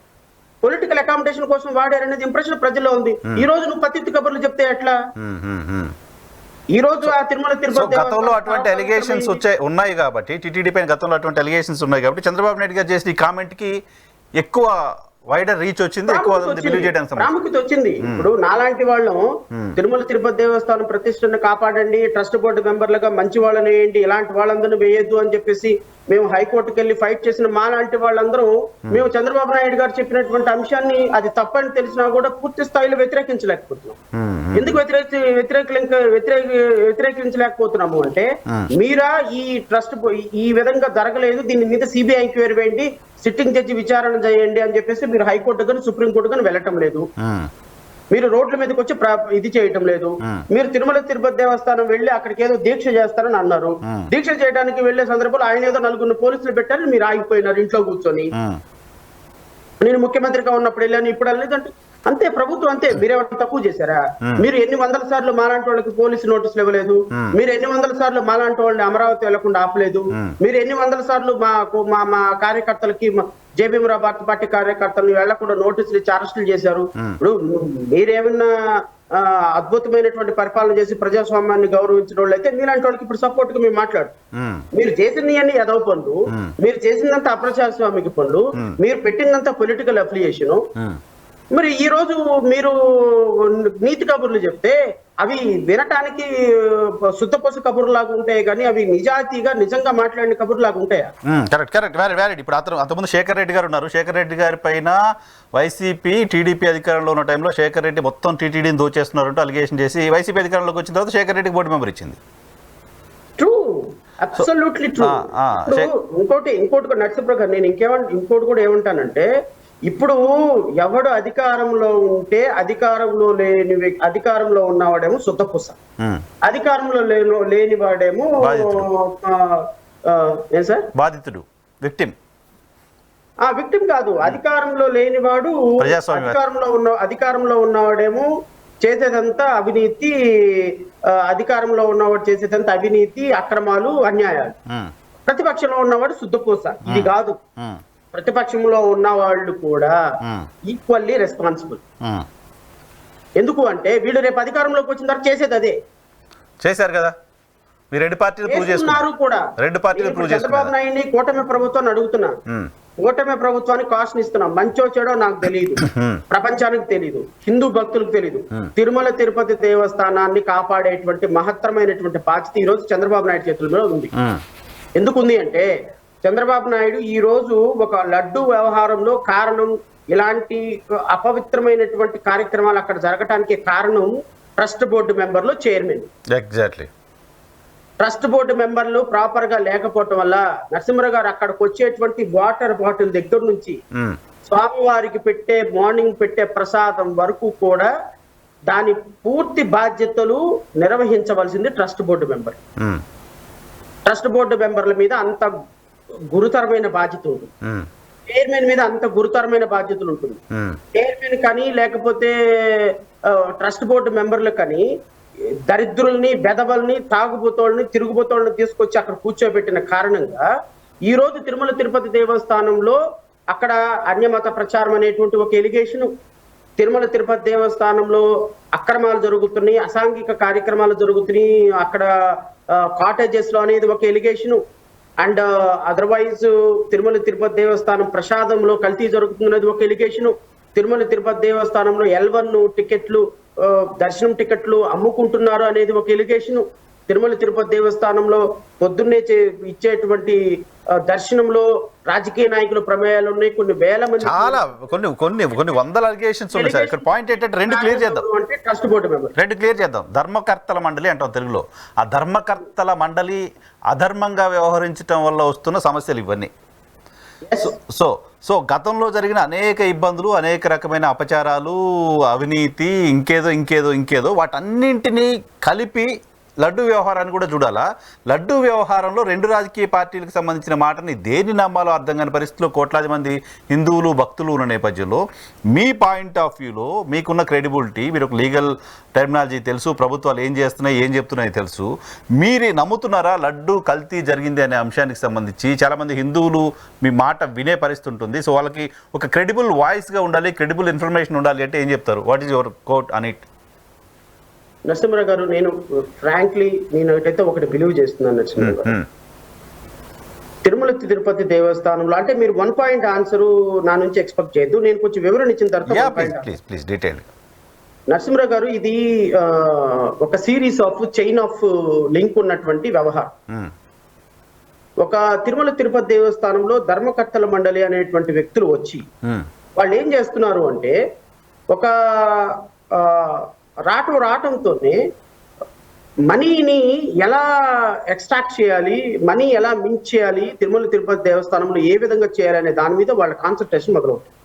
పొలిటికల్ అకామిడేషన్ కోసం వాడారనేది ఇంప్రెషన్ ప్రజల్లో ఉంది. ఈ రోజు నువ్వు పత్తి కబుర్లు చెప్తే ఎట్లా? ఈ రోజు ఆ తిరుమల తిరుపతి గతంలో అటువంటి ఎలిగేషన్స్ ఉన్నాయి కాబట్టి, టీటీడీ పైన గతంలో అటువంటి ఎలిగేషన్స్ ఉన్నాయి కాబట్టి చంద్రబాబు నాయుడు గారు చేసిన ఈ కామెంట్ కి ఎక్కువ వైడర్ రీచ్ వచ్చింది, ఎక్కువ ప్రాముఖ్యత వచ్చింది. ఇప్పుడు నాలాంటి వాళ్ళం తిరుమల తిరుపతి దేవస్థానం ప్రతిష్టను కాపాడండి, ట్రస్ట్ బోర్డు మెంబర్లుగా మంచి వాళ్ళని వేయండి, ఇలాంటి వాళ్ళందరూ వేయొద్దు అని చెప్పేసి మేము హైకోర్టుకి వెళ్ళి ఫైట్ చేసిన మా లాంటి వాళ్ళందరూ మేము చంద్రబాబు నాయుడు గారు చెప్పినటువంటి అంశాన్ని అది తప్పని తెలిసినా కూడా పూర్తి స్థాయిలో వ్యతిరేకించలేకపోతున్నాం. ఎందుకు వ్యతిరేకించలేకపోతున్నాము అంటే, మీరా ఈ ట్రస్ట్ ఈ విధంగా జరగలేదు, దీని మీద సిబిఐ ఎంక్వైరీ వేయండి, సిట్టింగ్ జడ్జి విచారణ చేయండి అని చెప్పేసి మీరు హైకోర్టు కానీ సుప్రీంకోర్టు కానీ వెళ్ళటం లేదు. మీరు రోడ్ల మీదకి వచ్చి ఇది చేయటం లేదు. మీరు తిరుమల తిరుపతి దేవస్థానం వెళ్ళి అక్కడికి ఏదో దీక్ష చేస్తారని అన్నారు. దీక్ష చేయడానికి వెళ్లే సందర్భంలో ఆయన ఏదో 4 పోలీసులు పెట్టారని మీరు ఆగిపోయినారు ఇంట్లో కూర్చొని. నేను ముఖ్యమంత్రిగా ఉన్నప్పుడు వెళ్ళాను, ఇప్పుడు వెళ్ళలేదంటే అంతే. ప్రభుత్వం అంతే. మీరేమైనా తక్కువ చేశారా? మీరు ఎన్ని వందల సార్లు మాలాంటి వాళ్ళకి పోలీసు నోటీసులు ఇవ్వలేదు. మీరు ఎన్ని వందల సార్లు మాలాంటి వాళ్ళని అమరావతి వెళ్లకుండా ఆపలేదు. మీరు ఎన్ని వందల సార్లు మా కార్యకర్తలకి జేబీఎంరావు భారత పార్టీ కార్యకర్తలను వెళ్లకుండా నోటీసులు ఇచ్చి అరెస్టులు చేశారు. ఇప్పుడు మీరేమన్నా అద్భుతమైనటువంటి పరిపాలన చేసి ప్రజాస్వామ్యాన్ని గౌరవించిన వాళ్ళు అయితే మీలాంటి వాళ్ళకి ఇప్పుడు సపోర్ట్ గా మేము మాట్లాడు. మీరు చేసినవన్నీ ఎదవ పనులు, మీరు చేసిందంతా అప్రజాస్వామిక పనులు, మీరు పెట్టిందంతా పొలిటికల్ అఫిలియేషన్. మరి ఈ రోజు మీరు నీతి కబుర్లు చెప్తే అవి వినటానికి శుద్ధపసు కబుర్లాగా ఉంటాయి కానీ అవి నిజంగా మాట్లాడిన కబుర్లాగా ఉంటాయా? కరెక్ట్. ఇప్పుడు అంతకుముందు శేఖర్ రెడ్డి గారు ఉన్నారు. శేఖర్ రెడ్డి గారి పైన వైసీపీ టీడీపీ అధికారంలో ఉన్న టైంలో శేఖర్ రెడ్డి మొత్తం టీటీడీని దోచేస్తున్నారంటూ అలిగేషన్ చేసి వైసీపీ అధికారంలోకి వచ్చిన తర్వాత శేఖర్ రెడ్డికి బోర్డు మెంబర్ ఇచ్చింది. True, absolutely true. ఇంకోటి నరసింహరావు, నేను ఇంకోటి కూడా ఏమంటానంటే, ఇప్పుడు ఎవడు అధికారంలో ఉంటే అధికారంలో ఉన్నవాడేమో శుద్ధపుస, అధికారంలో లేని వాడేమో ఏం సార్ బాధితుడు, విక్టిమ్. విక్టిమ్ కాదు, అధికారంలో లేనివాడు అధికారంలో ఉన్నవాడేమో చేసేదంతా అవినీతి, అధికారంలో ఉన్నవాడు చేసేదంతా అవినీతి, అక్రమాలు, అన్యాయాలు. ప్రతిపక్షంలో ఉన్నవాడు శుద్ధపూస. ఇది కాదు. ప్రతిపక్షంలో ఉన్న వాళ్ళు కూడా ఈక్వల్లీ రెస్పాన్సిబుల్. ఎందుకు అంటే వీళ్ళు రేపు అధికారంలోకి వచ్చిన తర్వాత చేసేది అదే చేశారు కదా. మీరు రెండు పార్టీలు కూడా చంద్రబాబు నాయుడిని కూటమి ప్రభుత్వాన్ని అడుగుతున్నా, కూటమి ప్రభుత్వానికి కాషన్ ఇస్తున్నాం. మంచో చెడో నాకు తెలియదు, ప్రపంచానికి తెలియదు, హిందూ భక్తులకు తెలియదు. తిరుమల తిరుపతి దేవస్థానాన్ని కాపాడేటువంటి మహత్తరమైనటువంటి బాధ్యత ఈ రోజు చంద్రబాబు నాయుడు చేతుల్లో ఉంది. ఎందుకుంది అంటే, చంద్రబాబు నాయుడు ఈ రోజు ఒక లడ్డు వ్యవహారంలో కారణం, ఇలాంటి అపవిత్రమైనటువంటి కార్యక్రమాలు అక్కడ జరగటానికి కారణం ట్రస్ట్ బోర్డు మెంబర్లు, చైర్మన్. ఎగ్జాక్ట్లీ. ట్రస్ట్ బోర్డు మెంబర్లు ప్రాపర్ గా లేకపోవటం వల్ల నరసింహరావు గారు అక్కడికి వచ్చేటువంటి వాటర్ బాటిల్ దగ్గర నుంచి స్వామివారికి మార్నింగ్ పెట్టే ప్రసాదం వరకు కూడా దాని పూర్తి బాధ్యతలు నిర్వహించవలసింది trust board member. Trust board మెంబర్ల మీద అంత గురుతరమైన బాధ్యత ఉంది. చైర్మన్ మీద అంత గురుతరమైన బాధ్యతలు ఉంటుంది. చైర్మన్ కానీ లేకపోతే ట్రస్ట్ బోర్డు మెంబర్లు కానీ దరిద్రుల్ని, బెదవల్ని, తాగుబోతోళ్ళని, తిరుగుబోతోళ్ళని తీసుకొచ్చి అక్కడ కూర్చోబెట్టిన కారణంగా ఈ రోజు తిరుమల తిరుపతి దేవస్థానంలో అక్కడ అన్యమత ప్రచారం అనేటువంటి ఒక ఎలిగేషన్, తిరుమల తిరుపతి దేవస్థానంలో అక్రమాలు జరుగుతున్నాయి, అసాంఘిక కార్యక్రమాలు జరుగుతున్నాయి, అక్కడ కాటేజెస్ లో అనేది ఒక allegation, and otherwise Tirumala Tirupati దేవస్థానం ప్రసాదంలో కల్తీ జరుగుతున్నది ఒక ఎలిగేషన్, తిరుమల తిరుపతి దేవస్థానంలో L1 టికెట్లు, దర్శనం టికెట్లు అమ్ముకుంటున్నారు అనేది ఒక ఎలిగేషన్, తిరుమల తిరుపతి దేవస్థానంలో పొద్దున్నే ఇచ్చేటువంటి దర్శనంలో రాజకీయ నాయకుల ప్రమేయాలు ఉన్నాయి, కొన్ని వేల మంది, చాలా కొన్ని వందల అలిగేషన్స్ ఉన్నాయి సార్. ఇక్కడ పాయింట్ ఏంటంటే రెండు క్లియర్ చేద్దాం, అంటే ట్రస్ట్ బోర్డు మెంబర్ రెండు క్లియర్ చేద్దాం. ధర్మకర్తల మండలి అంటాం తెలుగులో. ఆ ధర్మకర్తల మండలి అధర్మంగా వ్యవహరించడం వల్ల వస్తున్న సమస్యలు ఇవన్నీ. సో గతంలో జరిగిన అనేక ఇబ్బందులు, అనేక రకమైన అపచారాలు, అవినీతి, ఇంకేదో వాటన్నింటినీ కలిపి లడ్డు వ్యవహారాన్ని కూడా చూడాలా. లడ్డు వ్యవహారంలో రెండు రాజకీయ పార్టీలకు సంబంధించిన మాటని దేన్ని నమ్మాలో అర్థం కాని పరిస్థితిలో కోట్లాది మంది హిందువులు, భక్తులు ఉన్న నేపథ్యంలో మీ పాయింట్ ఆఫ్ వ్యూలో మీకున్న క్రెడిబిలిటీ, మీరు ఒక లీగల్ టెర్మినాలజీ తెలుసు, ప్రభుత్వాలు ఏం చేస్తున్నాయి, ఏం చెప్తున్నాయి తెలుసు, మీరు నమ్ముతున్నారా లడ్డు కల్తీ జరిగింది అనే అంశానికి సంబంధించి? చాలామంది హిందువులు మీ మాట వినే పరిస్థితి ఉంటుంది. సో వాళ్ళకి ఒక క్రెడిబుల్ వాయిస్గా ఉండాలి, క్రెడిబుల్ ఇన్ఫర్మేషన్ ఉండాలి అంటే ఏం చెప్తారు? What is your quote on it? Narasimharao గారు, నేను ఫ్రాంక్లీ నేనైతే ఒకటి బిలీవ్ చేస్తున్నాను నరసింహరావు గారు, తిరుమల తిరుపతి దేవస్థానంలో అంటే మీరు 1 పాయింట్ ఆన్సర్ నా నుంచి ఎక్స్పెక్ట్ చేయొద్దు, నేను కొంచెం వివరణ ఇచ్చిన తర్వాత. నరసింహరావు గారు, ఇది ఒక series of chain of link ఉన్నటువంటి వ్యవహారం. ఒక తిరుమల తిరుపతి దేవస్థానంలో ధర్మకర్తల మండలి అనేటువంటి వ్యక్తులు వచ్చి వాళ్ళు ఏం చేస్తున్నారు అంటే, ఒక రావటంతోనే మనీని ఎలా ఎక్స్ట్రాక్ట్ చేయాలి, మనీ ఎలా మించ్ చేయాలి, తిరుమల తిరుపతి దేవస్థానంలో ఏ విధంగా చేయాలనే దాని మీద వాళ్ళ కాన్సన్ట్రేషన్ మొదలవుతుంది.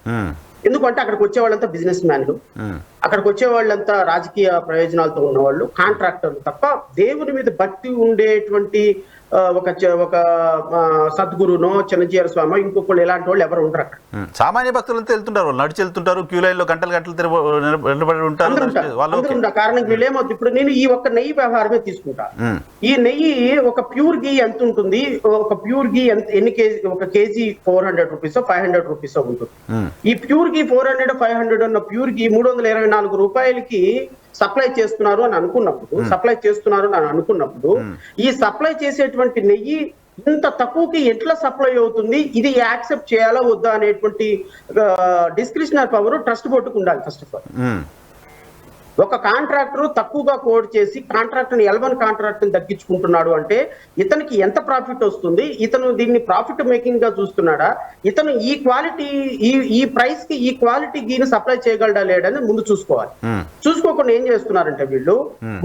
ఎందుకంటే అక్కడికి వచ్చే వాళ్ళంతా బిజినెస్ మ్యాన్లు, అక్కడికి వచ్చే వాళ్ళంతా రాజకీయ ప్రయోజనాలతో ఉన్నవాళ్ళు, కాంట్రాక్టర్లు తప్ప దేవుని మీద భక్తి ఉండేటువంటి ఒక సద్గురునో, చిన్నజీయర స్వామి, ఇంకొకళ్ళు ఇలాంటి వాళ్ళు ఎవరు ఉండరు అక్కడ. సామాన్య భక్తులంతా వెళ్తుంటారు, వాళ్ళు నడిచి వెళ్తుంటారు, క్యూ లైన్ లో గంటలు నిలబడి ఉంటారు. కారణం వీళ్ళేమవుతుంది, ఇప్పుడు నేను ఈ ఒక్క నెయ్యి వ్యవహారమే తీసుకుంటా. ఈ నెయ్యి ఒక ప్యూర్ గీ ఎంత ఉంటుంది, ఒక ప్యూర్ గీ ఎన్ని కేజీ, ఒక కేజీ 400 రూపీస్ 500 రూపీస్ ఉంటుంది. ఈ ప్యూర్ గీ 400 500 ఉన్న ప్యూర్ గీ 324 రూపాయలకి సప్లై చేస్తున్నారు అని అనుకున్నప్పుడు ఈ సప్లై చేసేటువంటి నెయ్యి ఇంత తక్కువకి ఎట్లా సప్లై అవుతుంది, ఇది యాక్సెప్ట్ చేయాలా వద్దా అనేటువంటి డిస్క్రిషనరీ పవర్ ట్రస్ట్ బోర్డుకు ఉండాలి. ఫస్ట్ ఆఫ్ ఆల్ ఒక కాంట్రాక్టర్ తక్కువగా కోడ్ చేసి కాంట్రాక్టర్ L1 కాంట్రాక్ట్ దక్కించుకుంటున్నాడు అంటే ఇతనికి ఎంత ప్రాఫిట్ వస్తుంది, ఇతను దీన్ని ప్రాఫిట్ మేకింగ్ గా చూస్తున్నాడా, ఇతను ఈ క్వాలిటీ ఈ ప్రైస్ కి ఈ క్వాలిటీ గీని సప్లై చేయగలడా లేడని ముందు చూసుకోవాలి. చూసుకోకుండా ఏం చేస్తున్నారంటే వీళ్ళు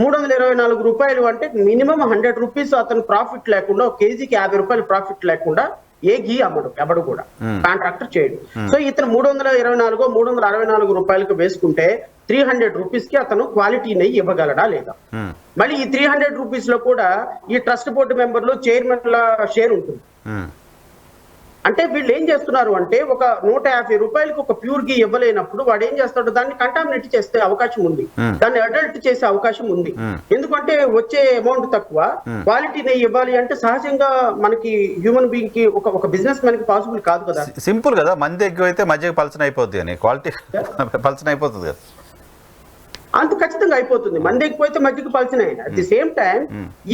324 రూపాయలు అంటే మినిమం 100 రూపీస్ అతను ప్రాఫిట్ లేకుండా, ఒక కేజీకి 50 రూపాయలు ప్రాఫిట్ లేకుండా ఏ గీ ఎవడు కూడా కాంట్రాక్టర్ చేయడు. సో ఇతను 324 364 రూపాయలకు వేసుకుంటే 300 రూపీస్ కి అతను క్వాలిటీ నెయ్యి ఇవ్వగలడా లేదా? మళ్ళీ ఈ 300 రూపీస్ లో కూడా ఈ ట్రస్ట్ బోర్డు మెంబర్లు, చైర్మన్ల షేర్ ఉంటుంది. అంటే వీళ్ళు ఏం చేస్తున్నారు అంటే, ఒక 150 రూపాయలకి ఒక ప్యూర్ గీ ఇవ్వలేనప్పుడు వాడు ఏం చేస్తాడు, దాన్ని కంటామినేట్ చేసే అవకాశం ఉంది, దాన్ని అడల్ట్ చేసే అవకాశం ఉంది. ఎందుకంటే వచ్చే అమౌంట్ తక్కువ, క్వాలిటీ నెయ్యి ఇవ్వాలి అంటే సహజంగా మనకి హ్యూమన్ బీయింగ్ కి ఒక బిజినెస్ మ్యాన్ కి పాసిబుల్ కాదు కదా. సింపుల్ కదా, మంది ఎక్కువైతే మధ్యకి పలచన అయిపోద్ది అని, క్వాలిటీ పలచన అయిపోతుంది కదా. అంత ఖచ్చితంగా అయిపోతుంది, మంది ఎక్కువైతే మధ్యకి పలచన. అట్ ది సేమ్ టైం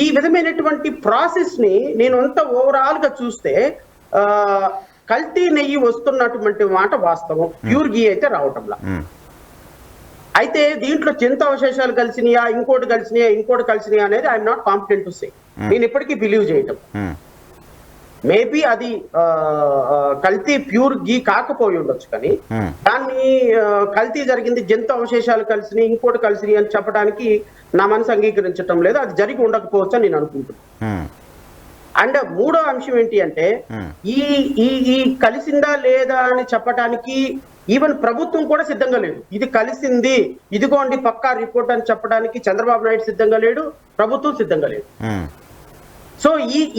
ఈ విధమైనటువంటి ప్రాసెస్ ని నేను అంతా ఓవరాల్ గా చూస్తే కల్తీ నెయ్యి వస్తున్నటువంటి మాట వాస్తవం, ప్యూర్ గీ అయితే రావటంలా. అయితే దీంట్లో చింత అవశేషాలు కలిసినాయా, ఇంకోటి కలిసినాయా అనేది I'm not competent to say. నేను ఇప్పటికీ బిలీవ్ చేయటం, మేబీ అది కల్తీ ప్యూర్ గీ కాకపోయి ఉండొచ్చు, కానీ దాన్ని కల్తీ జరిగింది, జంతు అవశేషాలు కలిసినాయి, ఇంకోటి కలిసినాయి అని చెప్పడానికి నా మనసు అంగీకరించటం లేదు. అది జరిగి ఉండకపోవచ్చు అని నేను అనుకుంటున్నాను. అండ్ మూడో అంశం ఏంటి అంటే, ఈ కలిసిందా లేదా అని చెప్పడానికి ఈవెన్ ప్రభుత్వం కూడా సిద్ధంగా లేదు. ఇది కలిసింది, ఇదిగోండి పక్కా రిపోర్ట్ అని చెప్పడానికి చంద్రబాబు నాయుడు సిద్ధంగా లేడు, ప్రభుత్వం సిద్ధంగా లేదు. సో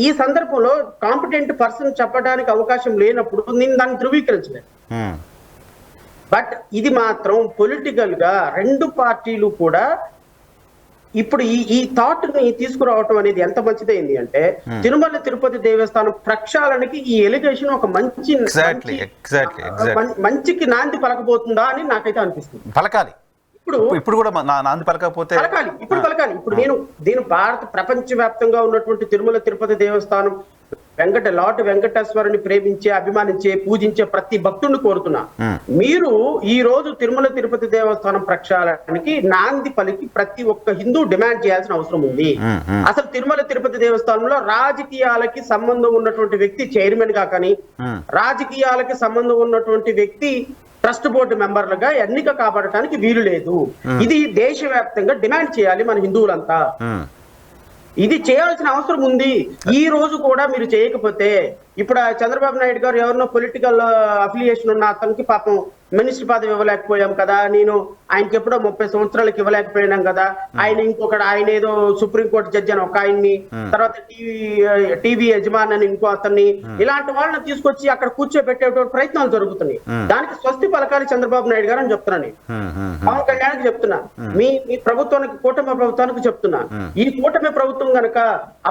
ఈ సందర్భంలో కాంపిటెంట్ పర్సన్ చెప్పడానికి అవకాశం లేనప్పుడు నేను దాన్ని ధృవీకరించలేదు. బట్ ఇది మాత్రం పొలిటికల్ గా రెండు పార్టీలు కూడా ఇప్పుడు ఈ థాట్ ని తీసుకురావటం అనేది ఎంత మంచిదైంది అంటే తిరుమల తిరుపతి దేవస్థానం ప్రక్షాళనకి ఈ ఎలిగేషన్ ఒక మంచికి నాంది పలకబోతుందా అని నాకైతే అనిపిస్తుంది. పలకాలి. ఇప్పుడు కూడా నాంది పలకపోతే పలకాలి. ఇప్పుడు నేను ప్రపంచ వ్యాప్తంగా ఉన్నటువంటి తిరుమల తిరుపతి దేవస్థానం లార్డ్ వెంకటేశ్వరుని ప్రేమించే, అభిమానించే, పూజించే ప్రతి భక్తుడిని కోరుతున్నా, మీరు ఈ రోజు తిరుమల తిరుపతి దేవస్థానం ప్రక్షాళనకి నాంది పలికి ప్రతి ఒక్క హిందూ డిమాండ్ చేయాల్సిన అవసరం ఉంది. అసలు తిరుమల తిరుపతి దేవస్థానంలో రాజకీయాలకి సంబంధం ఉన్నటువంటి వ్యక్తి చైర్మన్ గా కానీ, రాజకీయాలకి సంబంధం ఉన్నటువంటి వ్యక్తి ట్రస్ట్ బోర్డు మెంబర్లుగా ఎన్నిక కాబడటానికి వీలు లేదు. ఇది దేశవ్యాప్తంగా డిమాండ్ చేయాలి మన హిందువులంతా. ఇది చేయాల్సిన అవసరం ఉంది. ఈ రోజు కూడా మీరు చేయకపోతే ఇప్పుడు చంద్రబాబు నాయుడు గారు ఎవరినో పొలిటికల్ అఫిలియేషన్ ఉన్న అతనికి పాపం మినిస్టర్ పదవి ఇవ్వలేకపోయాం కదా, నేను ఆయనకి ఎప్పుడో 30 సంవత్సరాలకు ఇవ్వలేకపోయినాం కదా, ఆయన ఏదో సుప్రీంకోర్టు జడ్జి అని ఒక ఆయన్ని, తర్వాత టీవీ యజమాని అని ఇంకో అతన్ని, ఇలాంటి వాళ్ళని తీసుకొచ్చి అక్కడ కూర్చోబెట్టేటువంటి ప్రయత్నాలు జరుగుతున్నాయి. దానికి స్వస్తి పలకాలి చంద్రబాబు నాయుడు గారు అని చెప్తున్నాను. పవన్ కళ్యాణ్కి చెప్తున్నా, మీ కూటమి ప్రభుత్వానికి చెప్తున్నా, ఈ కూటమి ప్రభుత్వం గనక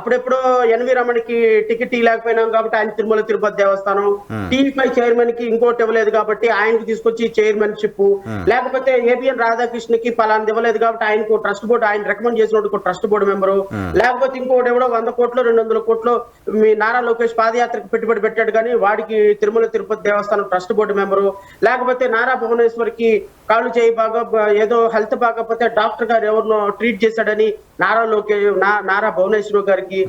అప్పుడెప్పుడో ఎన్వి రమణికి టికెట్ లేకపోయినాం కాబట్టి ఆయన తిరుమల తిరుపతి దేవస్థానం, టీవీ5 చైర్మన్ కి ఇంకోటి ఇవ్వలేదు కాబట్టి ఆయనకి తీసుకొచ్చి చైర్మన్షిప్, లేకపోతే ఏబిఎన్ రాధాకృష్ణకి పలాంది ఇవ్వలేదు కాబట్టి ఆయనకు ట్రస్ట్ బోర్డు, ఆయన రికమెండ్ చేసిన ట్రస్ట్ బోర్డు మెంబరు, లేకపోతే ఇంకోటి ఎవడో 100 కోట్లు 200 కోట్లు మీ నారా లోకేష్ పాదయాత్రకు పెట్టుబడి పెట్టాడు కానీ వాడికి తిరుమల తిరుపతి దేవస్థానం ట్రస్ట్ బోర్డు మెంబరు, లేకపోతే నారా భువనేశ్వర్కి కాళ్ళు చేయి బాగా ఏదో హెల్త్ బాగపోతే డాక్టర్ గారు ఎవరినో ట్రీట్ చేశాడని నారా భువనేశ్వర్ గారికి,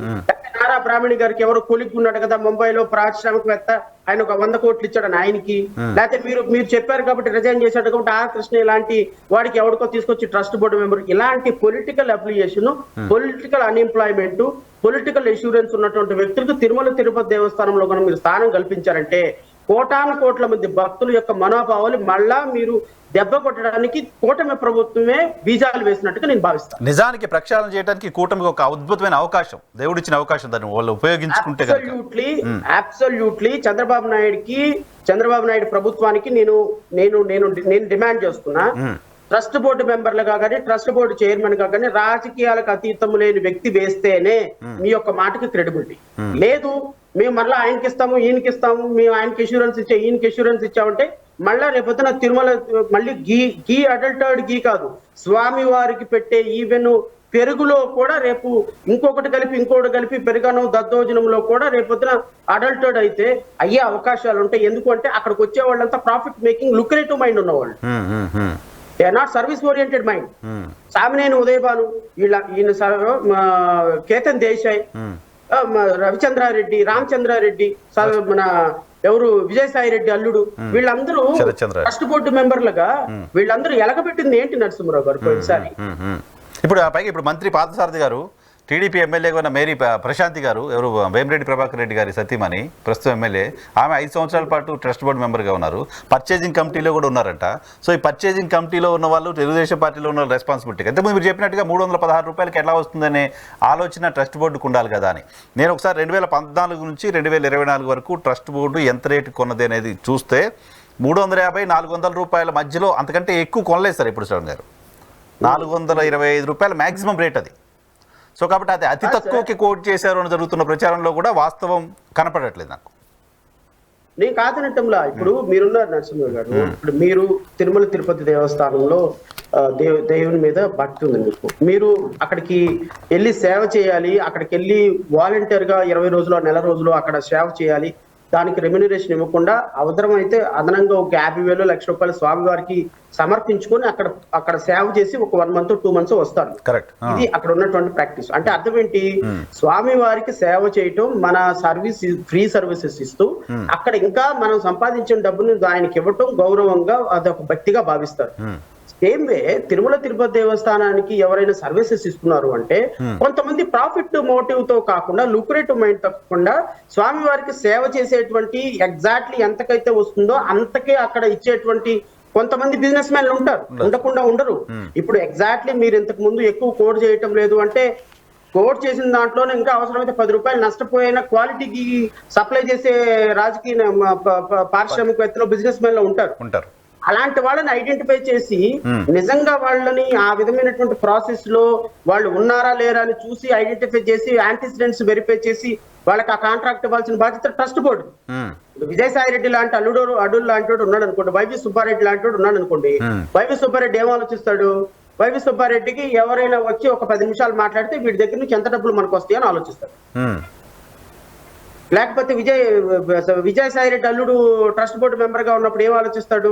నారా బ్రాహ్మణి గారికి ఎవరో కొలిగ్ ఉన్నాడు కదా ముంబైలో పారిశ్రామికవేత్త, ఆయన ఒక 100 కోట్లు ఇచ్చాడని ఆయనకి, లేకపోతే మీరు చెప్పారు కాబట్టి రిజైన్ చేశాడు కాబట్టి ఆర్ కృష్ణ ఇలాంటి వాడికి ఎవరికో తీసుకొచ్చి ట్రస్ట్ బోర్డు మెంబర్, ఇలాంటి political affiliation, political unemployment, political insurance ఉన్నటువంటి వ్యక్తులకు తిరుమల తిరుపతి దేవస్థానంలో కనుక మీరు స్థానం కల్పించారంటే కోటాను కోట్ల మంది భక్తుల యొక్క మనోభావాలు మళ్ళా మీరు దెబ్బ కొట్టడానికి కూటమి ప్రభుత్వమే బీజాలు వేసినట్టుగా నేను భావిస్తాను. నిజానికి ప్రక్షాళన చేయడానికి కూటమికి ఒక అద్భుతమైన అవకాశం, దేవుడిచ్చిన అవకాశం, దాన్ని వాళ్ళు ఉపయోగించుకుంటే అబ్సల్యూట్లీ చంద్రబాబు నాయుడు ప్రభుత్వానికి నేను డిమాండ్ చేస్తున్నా, ట్రస్ట్ బోర్డు మెంబర్లుగా కానీ ట్రస్ట్ బోర్డు చైర్మన్ గా కానీ రాజకీయాలకు అతీతం లేని వ్యక్తి వేస్తేనే మీ యొక్క మాటకి క్రెడిబిలిటీ లేదు. మేము మళ్ళీ ఆయనకి ఇస్తాము ఈయనకి ఇస్తాము, మేము ఆయనకి ఇన్సూరెన్స్ ఇచ్చా ఈయనకి ఇన్సూరెన్స్ ఇచ్చామంటే మళ్ళా రేపొద్దున తిరుమల మళ్ళీ గీ అడల్టర్డ్ గీ కాదు, స్వామి వారికి పెట్టే ఈవెన్ పెరుగులో కూడా రేపు ఇంకొకటి కలిపి పెరుగను దద్దోజనంలో కూడా రేపొద్దున అడల్టర్డ్ అయితే అయ్యే అవకాశాలు ఉంటాయి. ఎందుకంటే అక్కడికి వచ్చే వాళ్ళంతా ప్రాఫిట్ మేకింగ్ లుక్రేటివ్ మైండ్ ఉన్నవాళ్ళు, they are not service oriented mind. Samineni Udayabhanu ఈయన కేతన్ దేశాయ్, రవిచంద్రారెడ్డి, రామచంద్రారెడ్డి, మన ఎవరు విజయసాయి రెడ్డి అల్లుడు, వీళ్ళందరూ ట్రస్ట్ బోర్డు మెంబర్లుగా వీళ్ళందరూ ఎలగబెట్టింది ఏంటి నరసింహరావు గారు పోయినసారి. ఇప్పుడు మంత్రి పార్థసారథి గారు, టీడీపీ ఎమ్మెల్యేగా ఉన్న మేరీ ప్రశాంతి గారు, ఎవరు వేమిరెడ్డి ప్రభాకర్ రెడ్డి గారి సతీమణి, ప్రస్తుతం ఎమ్మెల్యే, ఆమె 5 సంవత్సరాల పాటు ట్రస్ట్ బోర్డు మెంబర్గా ఉన్నారు. పర్చేజింగ్ కమిటీలో కూడా ఉన్నారంట. సో ఈ పర్చేజింగ్ కమిటీలో ఉన్న వాళ్ళు తెలుగుదేశం పార్టీలో ఉన్న రెస్పాన్సిబిలిటీ, అంటే మీరు చెప్పినట్టుగా 316 రూపాయలకి ఎట్లా వస్తుందనే ఆలోచన ట్రస్ట్ బోర్డుకు ఉండాలి కదా అని. నేను ఒకసారి 2014 నుంచి 2024 వరకు ట్రస్ట్ బోర్డు ఎంత రేటు కొన్నది అనేది చూస్తే 350-400 రూపాయల మధ్యలో, అంతకంటే ఎక్కువ కొనలేదు సార్. ఇప్పుడు చూడండి, 425 రూపాయల మ్యాక్సిమం రేట్ అది. సో కాబట్టి అది అతి తక్కువకి కోట్ చేశారు అని జరుగుతున్న ప్రచారంలో కూడా వాస్తవం కనపడట్లేదు నాకు. నేను కాదనటంలా, ఇప్పుడు మీరున్నారు నరసింహ గారు, ఇప్పుడు మీరు తిరుమల తిరుపతి దేవస్థానంలో దేవుని మీద భక్తి ఉంది మీకు, మీరు అక్కడికి వెళ్ళి సేవ చేయాలి, అక్కడికి వెళ్ళి వాలంటీర్ గా 20 రోజులు నెల రోజులు అక్కడ సేవ చేయాలి, దానికి రెమ్యునరేషన్ ఇవ్వకుండా అవసరం అయితే అదనంగా ఒక 50,000 1,00,000 రూపాయలు స్వామి వారికి సమర్పించుకొని అక్కడ సేవ చేసి ఒక 1 month 2 months వస్తారు. ఇది అక్కడ ఉన్నటువంటి ప్రాక్టీస్. అంటే అర్థం ఏంటి, స్వామి వారికి సేవ చేయటం, మన సర్వీస్ ఫ్రీ సర్వీసెస్ ఇస్తూ అక్కడ ఇంకా మనం సంపాదించిన డబ్బుని ఆయనకి ఇవ్వటం గౌరవంగా అదొక భక్తిగా భావిస్తారు. సేమ్ వే తిరుమల తిరుపతి దేవస్థానానికి ఎవరైనా సర్వీసెస్ ఇస్తున్నారు అంటే కొంతమంది ప్రాఫిట్ మోటివ్ తో కాకుండా, లుక్రేటివ్ మైండ్ తప్పకుండా స్వామి వారికి సేవ చేసేటువంటి ఎగ్జాక్ట్లీ ఎంతకైతే వస్తుందో అంతకే అక్కడ ఇచ్చేటువంటి కొంతమంది బిజినెస్ మ్యాన్లు ఉంటారు, ఉండకుండా ఉండరు. ఇప్పుడు ఎగ్జాక్ట్లీ మీరు ఇంతకు ముందు ఎక్కువ కోడ్ చేయటం లేదు అంటే కోట్ చేసిన దాంట్లోనే ఇంకా అవసరమైతే 10 రూపాయలు నష్టపోయిన క్వాలిటీకి సప్లై చేసే రాజకీయ పారిశ్రామికవేత్తలు బిజినెస్ మెన్ లో ఉంటారు. అలాంటి వాళ్ళని ఐడెంటిఫై చేసి నిజంగా వాళ్ళని ఆ విధమైనటువంటి ప్రాసెస్ లో వాళ్ళు ఉన్నారా లేరా అని చూసి ఐడెంటిఫై చేసి యాంటిసిడెంట్స్ వెరిఫై చేసి వాళ్ళకి ఆ కాంట్రాక్ట్ ఇవ్వాల్సిన బాధ్యత ట్రస్ట్ బోర్డు. విజయసాయి రెడ్డి లాంటి అల్లుడు లాంటి వాడు ఉన్నాడు అనుకోండి, వైవి సుబ్బారెడ్డి లాంటి వాడు ఉన్నాడు అనుకోండి. వైవి సుబ్బారెడ్డి ఏం ఆలోచిస్తాడు? వైవి సుబ్బారెడ్డికి ఎవరైనా వచ్చి ఒక 10 నిమిషాలు మాట్లాడితే వీడి దగ్గర నుంచి ఎంత డబ్బులు మనకు వస్తాయని ఆలోచిస్తాడు. లేకపోతే విజయసాయి రెడ్డి అల్లుడు ట్రస్ట్ బోర్డు మెంబర్ గా ఉన్నప్పుడు ఏం ఆలోచిస్తాడు?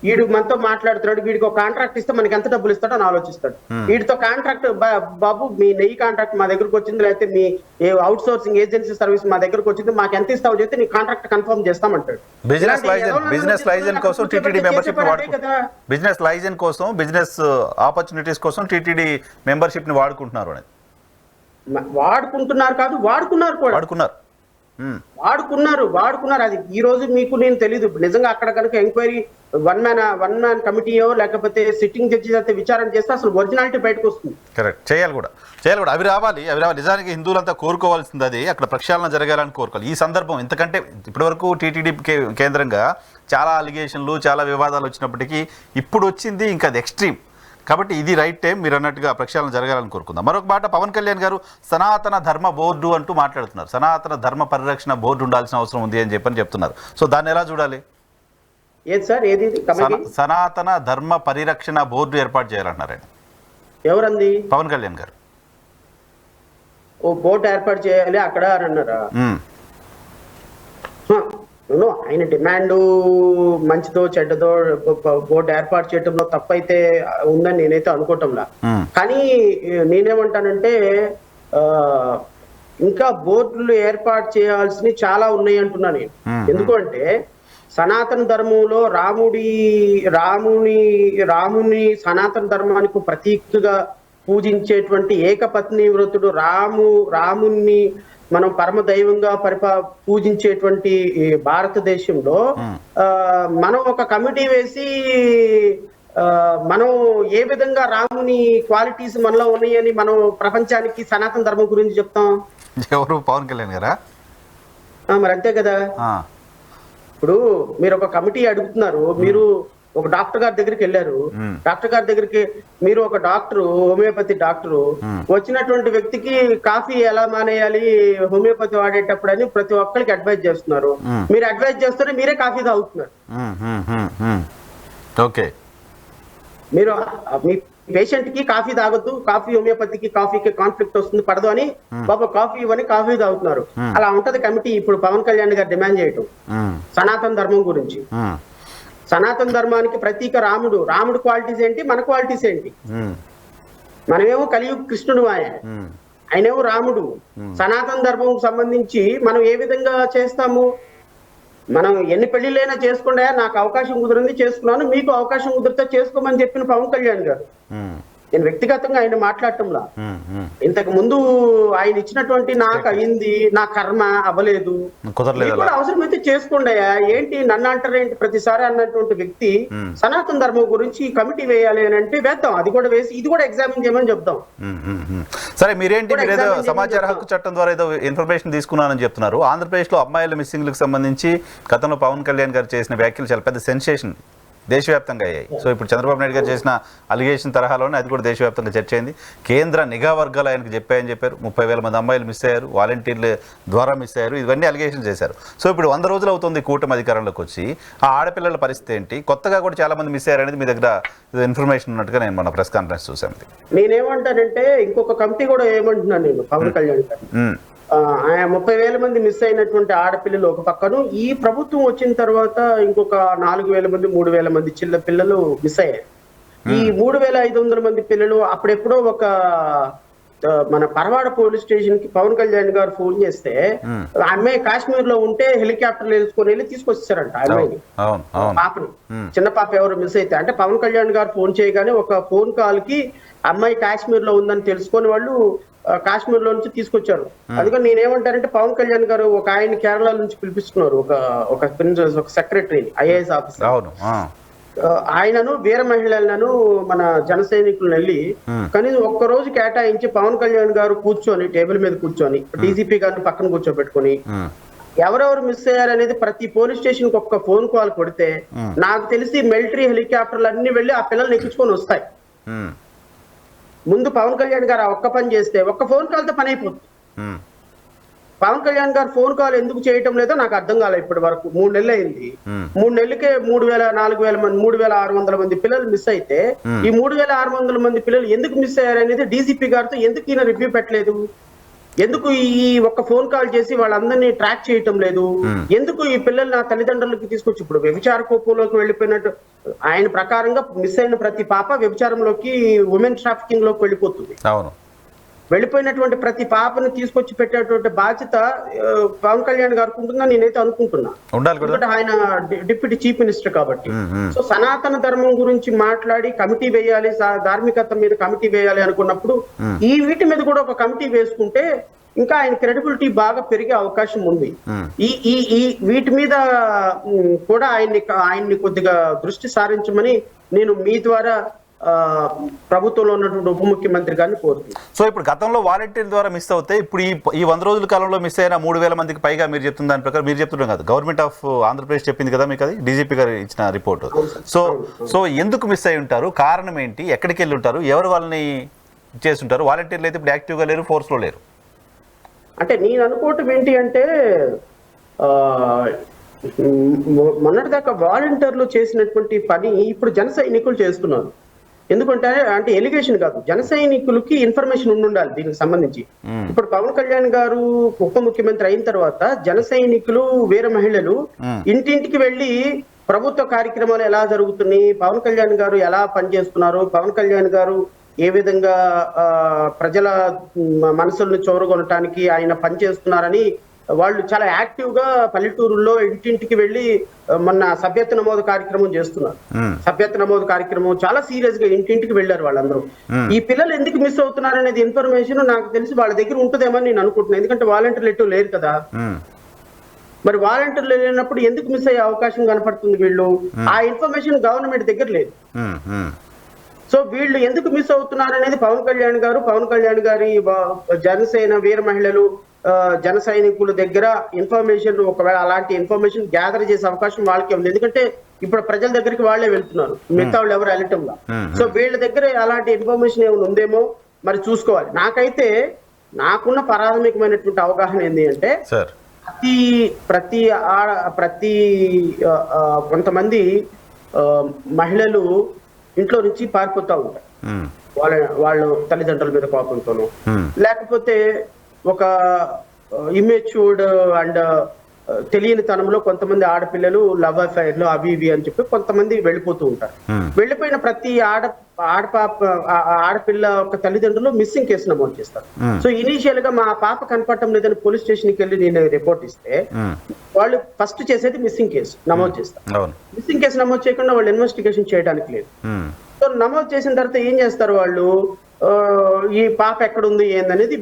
వీడు మనతో మాట్లాడుతున్నాడు, వీడికి ఒక కాంట్రాక్ట్ ఇస్తే మనకి ఎంత డబ్బులు ఇస్తాడో అని ఆలోచిస్తాడు. వీడితో కాంట్రాక్ట్, బాబు మీ నెయ్యి కాంట్రాక్ట్ మా దగ్గరకు వచ్చింది, లేకపోతే me out sourcing agency service మా దగ్గరకు వచ్చింది, మాకు ఎంత ఇస్తావు చెప్తే నీ కాంట్రాక్ట్ కన్ఫర్మ్ చేస్తామంటాడు. బిజినెస్ లైసెన్స్ కోసం టీటీడీ మెంబర్షిప్ బిజినెస్ లైసెన్స్ కోసం, బిజినెస్ ఆపర్చునిటీస్ కోసం టీటీడీ మెంబర్షిప్ ని వాడుకుంటున్నారు కాదు, వాడుకున్నారు కూడా. వాడుకున్నారు. అది ఈ రోజు మీకు నేను తెలీదు. నిజంగా అక్కడ కనుక ఎంక్వైరీ వన్ మ్యాన్ కమిటీయో లేకపోతే సిట్టింగ్ జడ్జి అయితే విచారణ చేస్తే అసలు ఒరిజినాలిటీ బయటకు వస్తుంది. కరెక్ట్, చేయాలి కూడా. అవి రావాలి. నిజానికి హిందువులంతా కోరుకోవాల్సింది అది. అక్కడ ప్రక్షాళన జరగాలని కోరుకోవాలి. ఈ సందర్భం ఎందుకంటే ఇప్పటివరకు టీటీడీ కేంద్రంగా చాలా అలిగేషన్లు, చాలా వివాదాలు వచ్చినప్పటికీ ఇప్పుడు వచ్చింది ఇంకా అది ఎక్స్ట్రీమ్. కాబట్టి ఇది రైట్ టైం, మీరు అన్నట్టుగా ప్రక్షాళన జరగాలని కోరుకుందాం. మరొక మాట, పవన్ కళ్యాణ్ గారు సనాతన ధర్మ బోర్డు అంటూ మాట్లాడుతున్నారు. సనాతన ధర్మ పరిరక్షణ బోర్డు ఉండాల్సిన అవసరం ఉంది అని చెప్తున్నారు. సో దాన్ని ఎలా చూడాలి? సనాతన ధర్మ పరిరక్షణ బోర్డు ఏర్పాటు చేయాలంటున్నారు ఆయన. ఎవరంది? పవన్ కళ్యాణ్ గారు. ఓ బోర్డు ఏర్పాటు చేయాలి అక్కడ అన్నారా? ఆయన డిమాండ్ మంచిదో చెడ్డదో బోర్డు ఏర్పాటు చేయడంలో తప్పైతే ఉందని నేనైతే అనుకోవటంలా. కానీ నేనేమంటానంటే ఇంకా బోర్డులు ఏర్పాటు చేయాల్సినవి చాలా ఉన్నాయి అంటున్నా నేను. ఎందుకంటే సనాతన ధర్మంలో రాముని సనాతన ధర్మానికి ప్రతీకగా పూజించేటువంటి ఏకపత్ని వ్రతుడు రాముని మనం పరమ దైవంగా పూజించేటువంటి భారతదేశంలో మనం ఒక కమిటీ వేసి మనం ఏ విధంగా రాముని క్వాలిటీస్ మనలో ఉన్నాయని మనం ప్రపంచానికి సనాతన ధర్మం గురించి చెప్తాం. ఎవరు? పవన్ కళ్యాణ్ గారా? మరి అంతే కదా. ఇప్పుడు మీరు ఒక కమిటీ అడుగుతున్నారు, మీరు ఒక డాక్టర్ గారి దగ్గరికి వెళ్ళారు. డాక్టర్ గారి దగ్గరికి మీరు ఒక డాక్టరు, హోమియోపతి డాక్టరు, వచ్చినటువంటి వ్యక్తికి కాఫీ ఎలా మానేయాలి హోమియోపతి వాడేటప్పుడు అని ప్రతి ఒక్కరికి అడ్వైజ్ చేస్తున్నారు. మీరు అడ్వైజ్ చేస్తే మీరే కాఫీ తాగుతున్నారు. మీరు మీ పేషెంట్ కి కాఫీ తాగొద్దు, కాఫీ హోమియోపతికి కాఫీకి కాన్ఫ్లిక్ట్ వస్తుంది, పడదు అని బాబా కాఫీ ఇవ్వని కాఫీ తాగుతున్నారు. అలా ఉంటది కమిటీ. ఇప్పుడు పవన్ కళ్యాణ్ గారు డిమాండ్ చేయటం సనాతన ధర్మం గురించి. సనాతన ధర్మానికి ప్రతీక రాముడు క్వాలిటీస్ ఏంటి, మన క్వాలిటీస్ ఏంటి? మనమేమో కలియుగ కృష్ణుడు, ఆయనేమో రాముడు. సనాతన ధర్మం సంబంధించి మనం ఏ విధంగా చేస్తాము? మనం ఎన్ని పెళ్లిళ్ళైనా చేసుకోండి, నాకు అవకాశం కుదిరింది చేసుకున్నాను, మీకు అవకాశం కుదిరితే చేసుకోమని చెప్పిన పవన్ కళ్యాణ్ గారు. నేను వ్యక్తిగతంగా ఆయన మాట్లాడటంలా, ఇంతకు ముందు ఆయన ఇచ్చినటువంటి నాకు అయింది, నా కర్మ అవ్వలేదు, అవసరమైతే చేసుకోండియా, ఏంటి నన్ను అంటారు ఏంటి ప్రతిసారి అన్నటువంటి వ్యక్తి సనాతన ధర్మం గురించి కమిటీ వేయాలి అని అంటే వేద్దాం. అది కూడా వేసి ఇది కూడా ఎగ్జామిన్ చేయమని చెప్దాం. సరే, మీరేంటి మీరేదో సమాచార హక్కు చట్టం ద్వారా ఏదో ఇన్ఫర్మేషన్ తీసుకున్నానని చెప్తున్నారు. ఆంధ్రప్రదేశ్ లో అమ్మాయిల మిస్సింగ్లకు సంబంధించి గతంలో పవన్ కళ్యాణ్ గారు చేసిన వ్యాఖ్యలు చాలా పెద్ద సెన్సేషన్ దేశవ్యాప్తంగా అయ్యాయి. సో ఇప్పుడు చంద్రబాబు నాయుడు గారు చేసిన అలిగేషన్ తరహాలోనే అది కూడా దేశవ్యాప్తంగా చర్చ అయింది. కేంద్ర నిఘా వర్గాలు ఆయనకు చెప్పాయని చెప్పారు. 30,000 మంది అమ్మాయిలు మిస్ అయ్యారు, వాలంటీర్ల ద్వారా మిస్ అయ్యారు, ఇవన్నీ అలిగేషన్ చేశారు. సో ఇప్పుడు 100 రోజులు అవుతుంది కూటమి అధికారంలోకి వచ్చి. ఆ ఆడపిల్లల పరిస్థితి ఏంటి? కొత్తగా కూడా చాలా మంది మిస్ అయ్యారు అనేది మీ దగ్గర ఇన్ఫర్మేషన్ ఉన్నట్టుగా నేను మన ప్రెస్ కాన్ఫరెన్స్ చూసాను. నేనేమంటానంటే ఇంకొక కమిటీ కూడా ఏమంటున్నాను నేను పవన్ కళ్యాణ్ గారు, 30,000 మంది మిస్ అయినటువంటి ఆడపిల్లలు ఒక పక్కను, ఈ ప్రభుత్వం వచ్చిన తర్వాత ఇంకొక 4,000 మంది 3,000 మంది పిల్లలు మిస్ అయ్యారు. ఈ 3,500 మంది పిల్లలు అప్పుడెప్పుడో ఒక మన పరవాడ పోలీస్ స్టేషన్ కి పవన్ కళ్యాణ్ గారు ఫోన్ చేస్తే ఆ అమ్మాయి కాశ్మీర్ లో ఉంటే హెలికాప్టర్లు వేసుకొని వెళ్ళి తీసుకొచ్చారంట ఆ అమ్మాయిని, పాపని, చిన్న పాప ఎవరు మిస్ అయితే. అంటే పవన్ కళ్యాణ్ గారు ఫోన్ చేయగానే ఒక ఫోన్ కాల్ కి అమ్మాయి కాశ్మీర్ లో ఉందని తెలుసుకొని వాళ్ళు కాశ్మీర్ లో నుంచి తీసుకొచ్చారు. అందుకని నేనేమంటానంటే పవన్ కళ్యాణ్ గారు ఒక ఆయన కేరళ నుంచి పిలిపిస్తున్నారు, ఒక సెక్రటరీని, ఐఏఎస్ ఆఫీసర్. ఆయనను వీర మహిళలను మన జన సైనికులను వెళ్ళి కనీసం ఒక్క రోజు కేటాయించి పవన్ కళ్యాణ్ గారు కూర్చొని టేబుల్ మీద కూర్చొని డీజీపీ గారిని పక్కన కూర్చోబెట్టుకుని ఎవరెవరు మిస్ అయ్యారనేది ప్రతి పోలీస్ స్టేషన్ కి ఒక్క ఫోన్ కాల్ కొడితే నాకు తెలిసి మిలిటరీ హెలికాప్టర్లు అన్ని వెళ్ళి ఆ పిల్లల్ని ఎక్కించుకొని వస్తాయి. ముందు పవన్ కళ్యాణ్ గారు ఆ ఒక్క పని చేస్తే ఒక్క ఫోన్ కాల్ తో పని అయిపోతుంది. పవన్ కళ్యాణ్ గారు ఫోన్ కాల్ ఎందుకు చేయటం లేదో నాకు అర్థం కాలేదు. ఇప్పటి వరకు 3 నెలలు అయింది. 3 నెలలకే 3,000-4,000 మంది 3,600 మంది పిల్లలు మిస్ అయితే ఈ 3,600 మంది పిల్లలు ఎందుకు మిస్ అయ్యారనేది డీజీపీ గారితో ఎందుకు ఈయన రివ్యూ పెట్టలేదు? ఎందుకు ఈ ఒక్క ఫోన్ కాల్ చేసి వాళ్ళందరినీ ట్రాక్ చేయటం లేదు? ఎందుకు ఈ పిల్లలు నా తల్లిదండ్రులకి తీసుకొచ్చి ఇప్పుడు వ్యభిచార కోపంలోకి వెళ్ళిపోయినట్టు ఆయన ప్రకారంగా మిస్ అయిన ప్రతి పాప వ్యభిచారంలోకి ఉమెన్ ట్రాఫికింగ్ లోకి వెళ్ళిపోతుంది. అవును, వెళ్ళిపోయినటువంటి ప్రతి పాపను తీసుకొచ్చి పెట్టేటువంటి బాధ్యత పవన్ కళ్యాణ్ గారికి ఉంటుందని నేనైతే అనుకుంటున్నా. ఎందుకంటే ఆయన డిప్యూటీ చీఫ్ మినిస్టర్ కాబట్టి. సో సనాతన ధర్మం గురించి మాట్లాడి కమిటీ వేయాలి, ధార్మికత మీద కమిటీ వేయాలి అనుకున్నప్పుడు ఈ వీటి మీద కూడా ఒక కమిటీ వేసుకుంటే ఇంకా ఆయన క్రెడిబిలిటీ బాగా పెరిగే అవకాశం ఉంది. ఈ వీటి మీద కూడా ఆయన్ని కొద్దిగా దృష్టి సారించమని నేను మీ ద్వారా ప్రభుత్వంలో ఉన్నటువంటి ఉప ముఖ్యమంత్రి గారిని కోరుతున్నాను. సో ఇప్పుడు గతంలో వాలంటీర్ ద్వారా మిస్ అవుతే ఇప్పుడు ఈ 100 రోజుల కాలంలో మిస్ అయిన 3,000 మందికి పైగా మీరు చెప్తున్న దాని ప్రకారం మీరు చెప్తున్నాం కదా, గవర్నమెంట్ ఆఫ్ ఆంధ్రప్రదేశ్ చెప్పింది కదా మీకు, అది డీజీపీ గారు ఇచ్చిన రిపోర్ట్. సో ఎందుకు మిస్ అయి ఉంటారు? కారణం ఏంటి? ఎక్కడికి వెళ్ళి ఉంటారు? ఎవరు వాళ్ళని చేస్తుంటారు? వాలంటీర్లు అయితే ఇప్పుడు యాక్టివ్గా లేరు, ఫోర్స్లో లేరు. అంటే నేను అనుకోవటం ఏంటి అంటే మొన్నటిదాకా వాలంటీర్లు చేసినటువంటి పని ఇప్పుడు జన సైనికులు చేస్తున్నారు. ఎందుకంటే అంటే ఎలిగేషన్ కాదు, జన సైనికులకి ఇన్ఫర్మేషన్ ఉండాలి దీనికి సంబంధించి. ఇప్పుడు పవన్ కళ్యాణ్ గారు ఉప ముఖ్యమంత్రి అయిన తర్వాత జన సైనికులు వీర మహిళలు ఇంటింటికి వెళ్ళి ప్రభుత్వ కార్యక్రమాలు ఎలా జరుగుతున్నాయి, పవన్ కళ్యాణ్ గారు ఎలా పనిచేస్తున్నారు, పవన్ కళ్యాణ్ గారు ఏ విధంగా ప్రజల మనసులను చూరగొనటానికి ఆయన పనిచేస్తున్నారని వాళ్ళు చాలా యాక్టివ్ గా పల్లెటూరుల్లో ఇంటింటికి వెళ్ళి మొన్న సభ్యత్వ నమోదు కార్యక్రమం చేస్తున్నారు. సభ్యత్వ నమోదు కార్యక్రమం చాలా సీరియస్ గా ఇంటింటికి వెళ్ళారు వాళ్ళందరూ. ఈ పిల్లలు ఎందుకు మిస్ అవుతున్నారు అనేది ఇన్ఫర్మేషన్ నాకు తెలిసి వాళ్ళ దగ్గర ఉంటుందేమని నేను అనుకుంటున్నాను. ఎందుకంటే వాలంటీర్లు ఎటు లేరు కదా. మరి వాలంటీర్లు లేనప్పుడు ఎందుకు మిస్ అయ్యే అవకాశం కనపడుతుంది? వీళ్ళు ఆ ఇన్ఫర్మేషన్ గవర్నమెంట్ దగ్గర లేదు. సో వీళ్ళు ఎందుకు మిస్ అవుతున్నారు అనేది పవన్ కళ్యాణ్ గారి జనసేన వీర మహిళలు జన సైనికుల దగ్గర ఇన్ఫర్మేషన్, ఒకవేళ అలాంటి ఇన్ఫర్మేషన్ గ్యాదర్ చేసే అవకాశం వాళ్ళకే ఉంది. ఎందుకంటే ఇప్పుడు ప్రజల దగ్గరికి వాళ్లే వెళ్తున్నారు, మిగతా వాళ్ళు ఎవరు వెళ్ళటంలా. సో వీళ్ళ దగ్గర అలాంటి ఇన్ఫర్మేషన్ ఏమైనా ఉందేమో మరి చూసుకోవాలి. నాకైతే నాకున్న ప్రాథమికమైనటువంటి అవగాహన ఏంటి అంటే ప్రతి కొంతమంది మహిళలు ఇంట్లో నుంచి పారిపోతా ఉంటారు వాళ్ళు తల్లిదండ్రుల మీద కోపంతోనూ, లేకపోతే ఒక ఇమ్మెచ్యూర్డ్ అండ్ తెలియని తనంలో కొంతమంది ఆడపిల్లలు లవ్ అఫైర్లు అవి ఇవి అని చెప్పి కొంతమంది వెళ్ళిపోతూ ఉంటారు. వెళ్ళిపోయిన ప్రతి ఆడపిల్ల ఒక తల్లిదండ్రులు మిస్సింగ్ కేసు నమోదు చేస్తారు. సో ఇనీషియల్ గా మా పాప కనపడటం లేదని పోలీస్ స్టేషన్ కి వెళ్ళి నేను రిపోర్ట్ ఇస్తే వాళ్ళు ఫస్ట్ చేసేది మిస్సింగ్ కేసు నమోదు చేస్తారు. మిస్సింగ్ కేసు నమోదు చేయకుండా వాళ్ళు ఇన్వెస్టిగేషన్ చేయడానికి లేదు. సో నమోదు చేసిన తర్వాత ఏం చేస్తారు వాళ్ళు, ఈ పాప ఎక్కడుంది ఏందనేది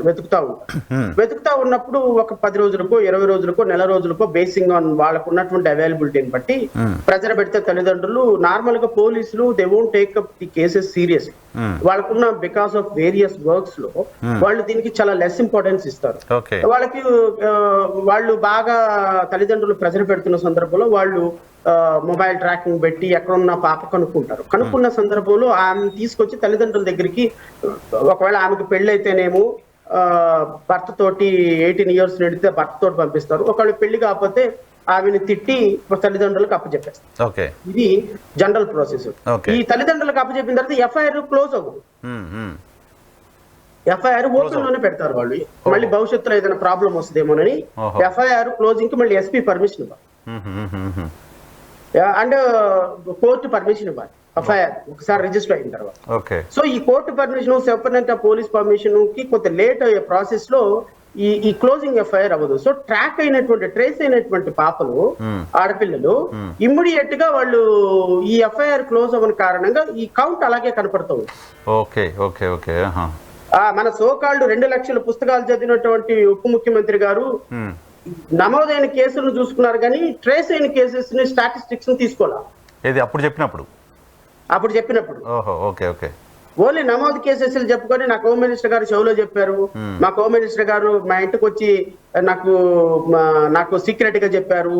వెతుకుతా ఉంటారు. వెతుకుతా ఉన్నప్పుడు ఒక 10 రోజులకో 20 రోజులకో నెల రోజులకో బేసింగ్ ఆన్ వాళ్ళకు ఉన్నటువంటి అవైలబిలిటీని బట్టి ప్రెజర్ పెడితే తల్లిదండ్రులు నార్మల్ గా పోలీసులు they won't take up the cases serious. వాళ్ళకున్న బికాస్ ఆఫ్ వేరియస్ వర్క్స్ లో వాళ్ళు దీనికి చాలా లెస్ ఇంపార్టెన్స్ ఇస్తారు. వాళ్ళకి వాళ్ళు బాగా తల్లిదండ్రులు ప్రెజర్ పెడుతున్న సందర్భంలో వాళ్ళు మొబైల్ ట్రాకింగ్ పెట్టి ఎక్కడున్న పాప కనుక్కున్న సందర్భంలో ఆమె తీసుకొచ్చి తల్లిదండ్రుల దగ్గరికి, ఒకవేళ ఆమెకు పెళ్లి అయితేనేమో భర్తతోటి 18 years నిండితే భర్తతోటి పంపిస్తారు. ఒకవేళ పెళ్లి కాకపోతే ఆమెను తిట్టి తల్లిదండ్రులకు అప్పచెప్పేస్తారు. ఇది జనరల్ ప్రాసెస్. ఈ తల్లిదండ్రులకు అప్పచెప్పిన తర్వాత ఎఫ్ఐఆర్ క్లోజ్ అవ్వదు. ఎఫ్ఐఆర్ ఓపెన్ లోనే పెడతారు వాళ్ళు. మళ్ళీ భవిష్యత్తులో ఏదైనా ప్రాబ్లం వస్తుందేమోనని ఎఫ్ఐఆర్ క్లోజింగ్ కి మళ్ళీ ఎస్పీ పర్మిషన్ ఇవ్వాలి అండ్ కోర్టు పర్మిషన్ ఇవ్వాలి ఎఫ్ఐఆర్ ఒకసారి రిజిస్టర్ అయిన తర్వాత. సో ఈ court permission, superintendent of police permission కి కొంత లేట్ అయ్యే ప్రాసెస్ లో ఈ క్లోజింగ్ ఎఫ్ఐఆర్ అవ్వదు. సో ట్రేస్ అయినటువంటి పాపలు ఆడపిల్లలు ఇమ్మీడియట్ గా వాళ్ళు ఈ ఎఫ్ఐఆర్ క్లోజ్ అవ్వని కారణంగా ఈ కౌంట్ అలాగే కనపడుతుంది. మన సోకాల్డ్ 2 లక్షల పుస్తకాలు చదివినటువంటి ఉప ముఖ్యమంత్రి గారు నమోదైన కేసులను చూసుకున్నారు కానీ ట్రేస్ అయిన కేసెస్ ని స్టాటిస్టిక్స్ ని తీసుకోవాలి. ఏది అప్పుడు చెప్పినప్పుడు? ఓహో, ఓకే ఓకే. ఓన్లీ నమోదు కేసెస్లు చెప్పుకొని నాకు హోమ్ మినిస్టర్ గారు షోలో చెప్పారు, మాకు హోమ్ మినిస్టర్ గారు మా ఇంటికి వచ్చి నాకు సీక్రెట్ గా చెప్పారు,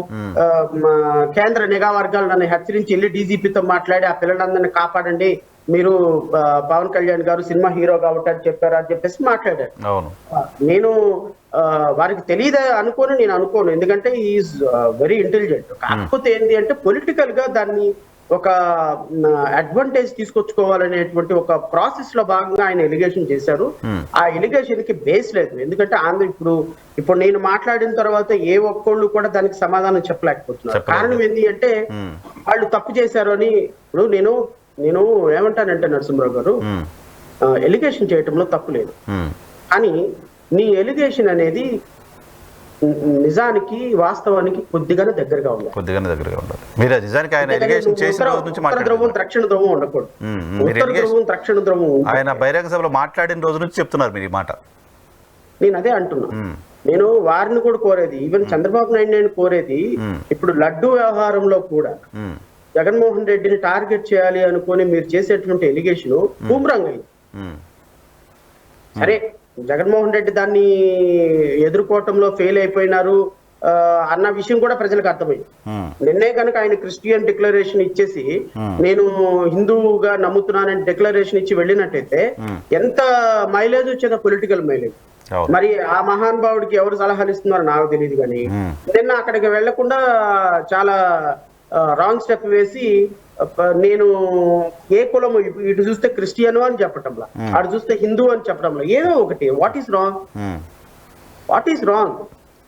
మా కేంద్ర నిఘా వర్గాలు నన్ను హెచ్చరించి వెళ్ళి డీజీపీతో మాట్లాడి ఆ పిల్లలందరినీ కాపాడండి, మీరు పవన్ కళ్యాణ్ గారు సినిమా హీరో కాబట్టి అని చెప్పారు అని చెప్పేసి మాట్లాడారు. నేను వారికి తెలియదు నేను అనుకోను, ఎందుకంటే ఈజ్ వెరీ ఇంటెలిజెంట్. కాకపోతే ఏంటి అంటే పొలిటికల్ గా దాన్ని ఒక అడ్వాంటేజ్ తీసుకొచ్చుకోవాలనేటువంటి ఒక ప్రాసెస్ లో భాగంగా ఆయన ఎలిగేషన్ చేశారు. ఆ ఎలిగేషన్ కి బేస్ లేదు, ఎందుకంటే ఇప్పుడు నేను మాట్లాడిన తర్వాత ఏ ఒక్కళ్ళు కూడా దానికి సమాధానం చెప్పలేకపోతున్నారు. కారణం ఏంటి అంటే వాళ్ళు తప్పు చేశారు అని. ఇప్పుడు నేను ఏమంటానంటే నరసింహరావు గారు, ఎలిగేషన్ చేయటంలో తప్పు లేదు, కానీ నీ ఎలిగేషన్ అనేది నిజానికి వాస్తవానికి కొద్దిగానే దగ్గరగా ఉండాలి. మీరు నిజానికి ఆయన ఎలిగేషన్ చేసిన రోజు నుంచి ఉత్తర ధ్రువం దక్షిణ ధ్రువం ఉండకూడదు. ఉత్తర ధ్రువం దక్షిణ ధ్రువం ఆయన బహిరంగ సభలో మాట్లాడిన రోజు నుంచి చెప్తున్నారు మీరు ఈ మాట. నేను అదే అంటున్నా. నేను వారిని కూడా కోరేది, ఈవెన్ చంద్రబాబు నాయుడు కోరేది, ఇప్పుడు లడ్డు వ్యవహారంలో కూడా జగన్మోహన్ రెడ్డిని టార్గెట్ చేయాలి అనుకుని మీరు చేసేటువంటి ఎలిగేషన్ బూమ్రాంగ్ అయింది. సరే, జగన్మోహన్ రెడ్డి దాన్ని ఎదుర్కోవటంలో ఫెయిల్ అయిపోయినారు అన్న విషయం కూడా ప్రజలకు అర్థమైంది. నిన్నే కనుక ఆయన క్రిస్టియన్ డిక్లరేషన్ ఇచ్చేసి నేను హిందువుగా నమ్ముతున్నానని డిక్లరేషన్ ఇచ్చి వెళ్ళినట్టయితే ఎంత మైలేజ్ వచ్చేదో, పొలిటికల్ మైలేజ్. మరి ఆ మహానుభావుడికి ఎవరు సలహాలు ఇస్తున్నారో నాకు తెలియదు, కానీ నిన్న అక్కడికి వెళ్లకుండా చాలా రాంగ్ స్టెప్ వేసి నేను ఏ కులము, ఇటు చూస్తే క్రిస్టియన్ అని చెప్పటంలా, అటు చూస్తే హిందూ అని చెప్పడంలో ఏదో ఒకటి. What is wrong?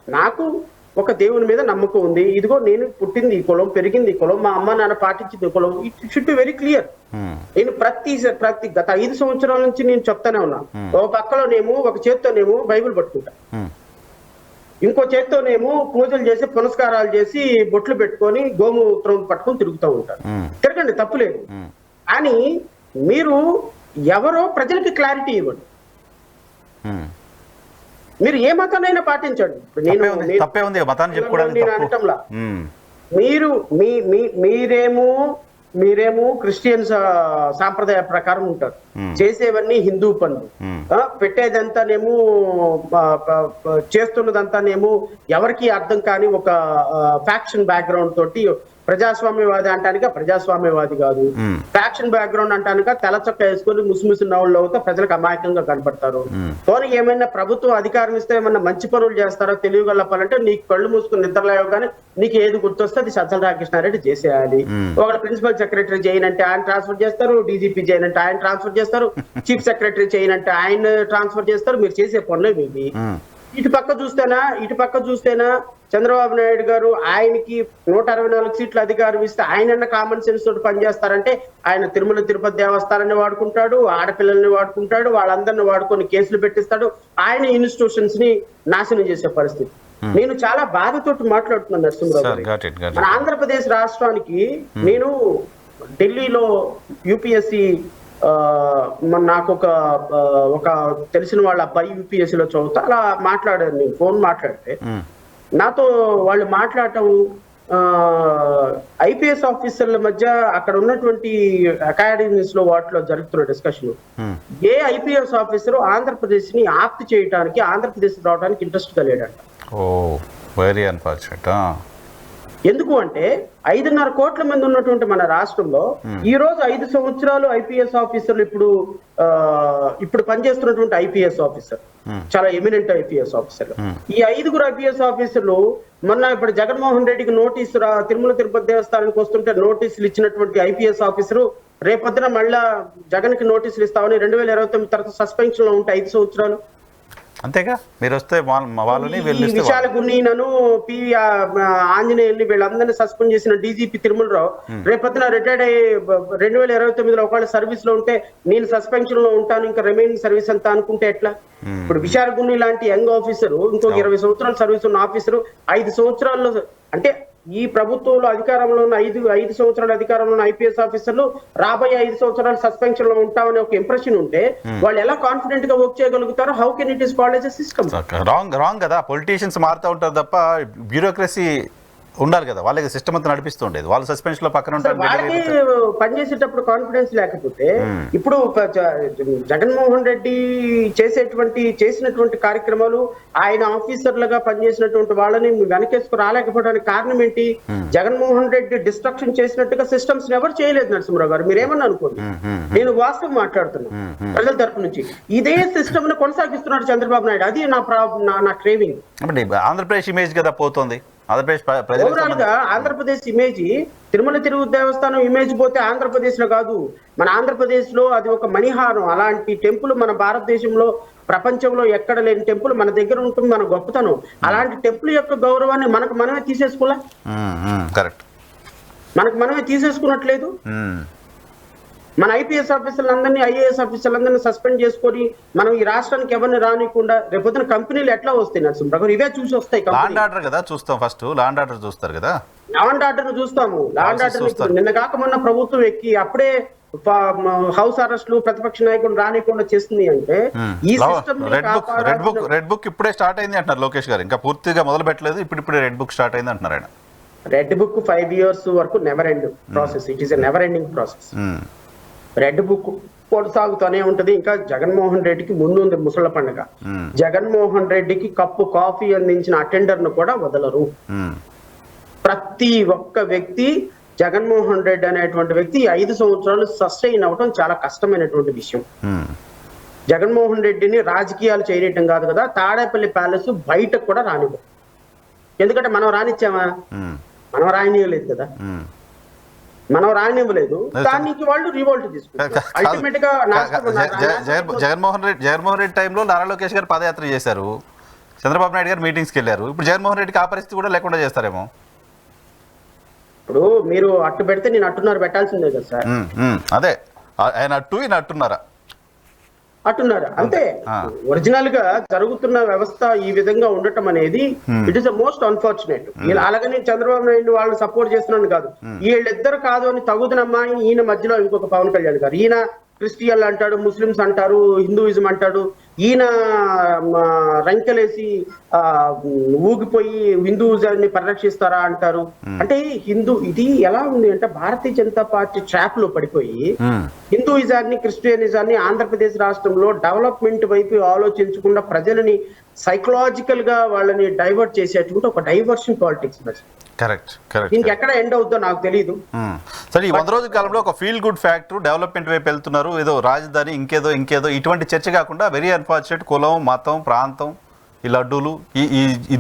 నాకు ఒక దేవుని మీద నమ్మకం ఉంది, ఇదిగో నేను పుట్టింది ఈ కులం, పెరిగింది ఈ కులం, మా అమ్మ నాన్న పాటించింది ఈ కులం. It should be very clear. నేను ప్రతి గత 5 సంవత్సరాల నుంచి నేను చెప్తానే ఉన్నా, ఒక పక్కలోనేమో ఒక చేత్తోనేమో బైబిల్ పట్టుకుంటా, ఇంకో చేత్తోనేమో పూజలు చేసి పునస్కారాలు చేసి బొట్లు పెట్టుకొని గోమూత్రం పట్టుకొని తిరుగుతూ ఉంటారు. తిరగండి, తప్పులేదు, కానీ మీరు ఎవరో ప్రజలకి క్లారిటీ ఇవ్వండి. మీరు ఏ మతాన్నైనా పాటించండి. నేను అనటంలా, మీరేమో క్రిస్టియన్ సాంప్రదాయ ప్రకారం ఉంటారు, చేసేవన్నీ హిందూ పనులు, పెట్టేదంతానేమో చేస్తున్నదంతానేమో ఎవరికి అర్థం కాని ఒక ఫ్యాక్షన్ బ్యాక్గ్రౌండ్ తోటి ప్రజాస్వామ్యవాది అంటానిక ప్రజాస్వామ్యవాది కాదు, ఫ్యాక్షన్ బ్యాక్గ్రౌండ్ అంటానిక తెల్ల చొక్క వేసుకొని ముసిముసి నవ్వుల్లో అవుతా ప్రజలకు అమాయకంగా కనపడతారు. పోనీ ఏమైనా ప్రభుత్వం అధికారం ఇస్తే ఏమన్నా మంచి పనులు చేస్తారో తెలియగలపాలంటే నీకు కళ్ళు మూసుకుని నిద్రలేవు కానీ నీకు ఏది గుర్తొస్తే అది సజ్జల రామకృష్ణారెడ్డి చేసేయాలి. ఒకటి ప్రిన్సిపల్ సెక్రటరీ చేయనంటే ఆయన ట్రాన్స్ఫర్ చేస్తారు, డీజీపీ చేయనంటే ఆయన ట్రాన్స్ఫర్ చేస్తారు, చీఫ్ సెక్రటరీ చేయనంటే ఆయన ట్రాన్స్ఫర్ చేస్తారు. మీరు చేసే పనులే ఇవి. ఇటు పక్క చూస్తేనా చంద్రబాబు నాయుడు గారు ఆయనకి 164 సీట్ల అధికారం ఇస్తే ఆయన కామన్ సెన్స్ తోటి పనిచేస్తారంటే ఆయన తిరుమల తిరుపతి దేవస్థానాన్ని వాడుకుంటాడు, ఆడపిల్లల్ని వాడుకుంటాడు, వాళ్ళందరినీ వాడుకొని కేసులు పెట్టిస్తాడు, ఆయన ఇన్స్టిట్యూషన్స్ ని నాశనం చేసే పరిస్థితి. నేను చాలా బాధతోటి మాట్లాడుతున్నాను నరసింహరావు గారు. మన ఆంధ్రప్రదేశ్ రాష్ట్రానికి నేను ఢిల్లీలో యూపీఎస్సీ నాకు ఒక తెలిసిన వాళ్ళ అబ్బాయి యూపీఎస్సీలో చదువుతా అలా మాట్లాడాను. నేను ఫోన్ మాట్లాడితే నాతో వాళ్ళు మాట్లాడటం ఐపీఎస్ ఆఫీసర్ల మధ్య అక్కడ ఉన్నటువంటి అకాడమీస్ లో వాటిలో జరుగుతున్న డిస్కషన్, ఏ ఐపీఎస్ ఆఫీసర్ ఆంధ్రప్రదేశ్ ని ఆప్ట్ చేయడానికి ఆంధ్రప్రదేశ్ రావడానికి ఇంట్రెస్ట్ గా లేడంట. ఎందుకు అంటే 5.5 కోట్ల మంది ఉన్నటువంటి మన రాష్ట్రంలో ఈ రోజు 5 సంవత్సరాలు ఐపీఎస్ ఆఫీసర్లు ఇప్పుడు పనిచేస్తున్నటువంటి ఐపీఎస్ ఆఫీసర్ చాలా ఎమినెంట్ ఐపీఎస్ ఆఫీసర్. ఈ 5 ఐపీఎస్ ఆఫీసర్లు మొన్న ఇప్పుడు జగన్మోహన్ రెడ్డికి నోటీసు తిరుమల తిరుపతి దేవస్థానానికి వస్తుంటే నోటీసులు ఇచ్చినటువంటి ఐపీఎస్ ఆఫీసరు రేపొద్దున మళ్ళా జగన్ కి నోటీసులు ఇస్తామని 2029 తర్వాత సస్పెన్షన్ లో ఉంటాయి 5 సంవత్సరాలు. అంతేగా, మీరు వస్తే విశాల గున్నీనను పి ఆంజనేయుల్ని వీళ్ళందరినీ సస్పెండ్ చేసిన డీజీపీ తిరుమలరావు రేపొద్దున రిటైర్డ్ అయ్యి 2029లో ఒకవేళ సర్వీస్ లో ఉంటే నేను సస్పెన్షన్ లో ఉంటాను, ఇంకా రిమైనింగ్ సర్వీస్ అంతా అనుకుంటే ఎట్లా? ఇప్పుడు విశాల గున్ని లాంటి యంగ్ ఆఫీసరు, ఇంకొక 20 సంవత్సరాల సర్వీస్ ఉన్న ఆఫీసరు 5 సంవత్సరాల్లో, అంటే ఈ ప్రభుత్వంలో అధికారంలో ఉన్న 5 సంవత్సరాల అధికారంలో ఉన్న ఐపీఎస్ ఆఫీసర్లు రాబోయే 5 సంవత్సరాలు సస్పెన్షన్ లో ఉంటామనే ఒక ఇంప్రెషన్ ఉంటే వాళ్ళు ఎలా కాన్ఫిడెంట్ గా వర్క్ చేయగలుగుతారో? How can it is called as a system? Wrong కదా. పొలిటీషియన్స్ మారుతూ ఉంటారు తప్ప బ్యూరోక్రసీ ఉండాలి కదా, వాళ్ళకి సిస్టమ్ అంతా నడిపిస్తూ ఉండేది. వాళ్ళు సస్పెన్షన్ లో పక్కన ఉంటారు. వాళ్ళకి పనిచేసేటప్పుడు కాన్ఫిడెన్స్ లేకపోతే ఇప్పుడు జగన్మోహన్ రెడ్డి చేసినటువంటి కార్యక్రమాలు ఆయన ఆఫీసర్లుగా పనిచేసినటువంటి వాళ్ళని వెనకేసుకు రాలేకపోవడానికి కారణం ఏంటి? జగన్మోహన్ రెడ్డి డిస్ట్రక్షన్ చేసినట్టుగా సిస్టమ్స్ ఎవరు చేయలేదు నరసింహరావు గారు. మీరేమన్నా అనుకోండి, నేను వాస్తవం మాట్లాడుతున్నాను ప్రజల తరపు నుంచి. ఇదే సిస్టమ్ ను కొనసాగిస్తున్నాడు చంద్రబాబు నాయుడు. అది నా క్రేవింగ్. ఆంధ్రప్రదేశ్ ఇమేజ్ కదా పోతుంది. ఓవరాల్ గా ఆంధ్రప్రదేశ్ ఇమేజ్, తిరుమల తిరుపతి దేవస్థానం ఇమేజ్ పోతే ఆంధ్రప్రదేశ్ లో కాదు, మన ఆంధ్రప్రదేశ్ లో అది ఒక మణిహారం. అలాంటి టెంపుల్ మన భారతదేశంలో ప్రపంచంలో ఎక్కడ లేని టెంపుల్ మన దగ్గర ఉంటుంది, మన గొప్పతనం. అలాంటి టెంపుల్ యొక్క గౌరవాన్ని మనమే తీసేసుకోలే, కరెక్ట్, మనమే తీసేసుకున్నట్లేదు. మన ఐపీఎస్ ఆఫీసర్లందరినీ, ఐఏఎస్ ఆఫీసర్లందరినీ సస్పెండ్ చేసుకొని మనం ఈ రాష్ట్రానికి ఎవరిని రానికుండా రేపొద్దున కంపెనీలు ఎట్లా వస్తాయి నరసింహరావు? ఇవే చూసి వస్తాయి. లాండ్ ఆర్డర్ కదా చూస్తాం, ఫస్ట్ లాండ్ ఆర్డర్ చూస్తారు కదా. లాండ్ ఆర్డర్ చూస్తాము. లాండ్ ఆర్డర్ నిన్న కాక మొన్న ప్రభుత్వం ఎక్కి అప్పుడే హౌస్ అరెస్టులు, ప్రతిపక్ష నాయకులు రానికుండా చేస్తుంది అంటే ఈ సిస్టమ్ రెడ్ బుక్ ఇప్పుడే స్టార్ట్ అయింది అంటున్నారు లోకేష్ గారు. ఇంకా పూర్తిగా మొదలు పెట్టలేదు, ఇప్పుడే రెడ్ బుక్ స్టార్ట్ అయింది అంటున్నారు ఆయన. రెడ్ బుక్ 5 years వరకు never end process. It is a never ending process. Red book కొనసాగుతూనే ఉంటది. ఇంకా జగన్మోహన్ రెడ్డికి ముందుంది ముసళ్ళ పండుగ. జగన్మోహన్ రెడ్డికి కప్పు కాఫీ అందించిన అటెండర్ ను కూడా వదలరు. ప్రతి ఒక్క వ్యక్తి, జగన్మోహన్ రెడ్డి అనేటువంటి వ్యక్తి 5 సంవత్సరాలు సస్టైన్ అవడం చాలా కష్టమైనటువంటి విషయం. జగన్మోహన్ రెడ్డిని రాజకీయాలు చేయటం కాదు కదా, తాడేపల్లి ప్యాలెస్ బయటకు కూడా రానివ్వం. ఎందుకంటే మనం రానిచ్చామా? మనం రానివ్వలేదు కదా, మనం రానివ్వలేదు. దానికి వాళ్ళు రివోల్ట్ తీసుకుంటారు. అల్టిమేట్ గా జగన్మోహన్ రెడ్డి టైంలో నారా లోకేష్ గారు పాదయాత్ర చేశారు, చంద్రబాబు నాయుడు గారు మీటింగ్స్కి వెళ్ళారు. ఇప్పుడు జగన్మోహన్ రెడ్డికి ఆ పరిస్థితి కూడా లేకుండా చేస్తారేమో. ఇప్పుడు మీరు అట్టు పెడితే నేను అట్టున్నారు పెట్టాల్సిందే కదా సార్. అదే ఆయన అట్టు ఈయన అట్టున్నారా? అట్టున్నారు అంతే. ఒరిజినల్ గా జరుగుతున్న వ్యవస్థ ఈ విధంగా ఉండటం అనేది it is the most unfortunate. అలాగని చంద్రబాబు నాయుడు వాళ్ళని సపోర్ట్ చేస్తున్నాను కాదు, వీళ్ళిద్దరు కాదు అని తగుదనమ్మా. ఈయన మధ్యలో ఇంకొక పవన్ కళ్యాణ్ గారు, ఈయన క్రిస్టియన్లు అంటాడు, ముస్లిమ్స్ అంటారు, హిందూయిజం అంటాడు. ఈయన రంకెలేసి ఊగిపోయి హిందూయిజాన్ని పరిరక్షిస్తారా అంటారు. అంటే ఇది ఎలా ఉంది అంటే భారతీయ జనతా పార్టీ ట్రాప్ లో పడిపోయి హిందూయిజాన్ని, క్రిస్టియనిజాన్ని ఆంధ్రప్రదేశ్ రాష్ట్రంలో డెవలప్మెంట్ వైపు ఆలోచించకుండా ప్రజలని సైకలాజికల్ గా వాళ్ళని డైవర్ట్ చేసేటువంటి ఒక డైవర్షన్ పాలిటిక్స్. కరెక్ట్. ఎక్కడ ఎండ్ అవుతుందో నాకు తెలియదు. సరే, ఈ 100 రోజుల కాలంలో ఒక ఫీల్ గుడ్ ఫ్యాక్టర్ డెవలప్మెంట్ వైపు వెళ్తున్నారు, ఏదో రాజధాని ఇంకేదో ఇటువంటి చర్చ కాకుండా వెరీ అన్ఫార్చునేట్ కులం, మతం, ప్రాంతం, ఈ లడ్డూలు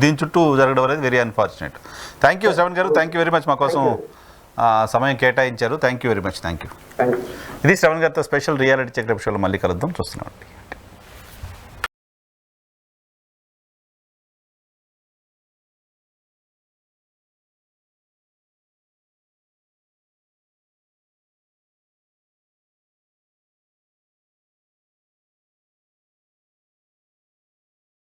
దీని చుట్టూ జరగడం అనేది very unfortunate. Thank you Shravan గారు, థ్యాంక్ యూ వెరీ మచ్ మా కోసం సమయం కేటాయించారు. Thank you very much. Thank you. ఇది శ్రవణ్ గారితో స్పెషల్ రియాలిటీ చెక్ షోలో మళ్ళీ కలుద్దాం. చూస్తున్నామండి.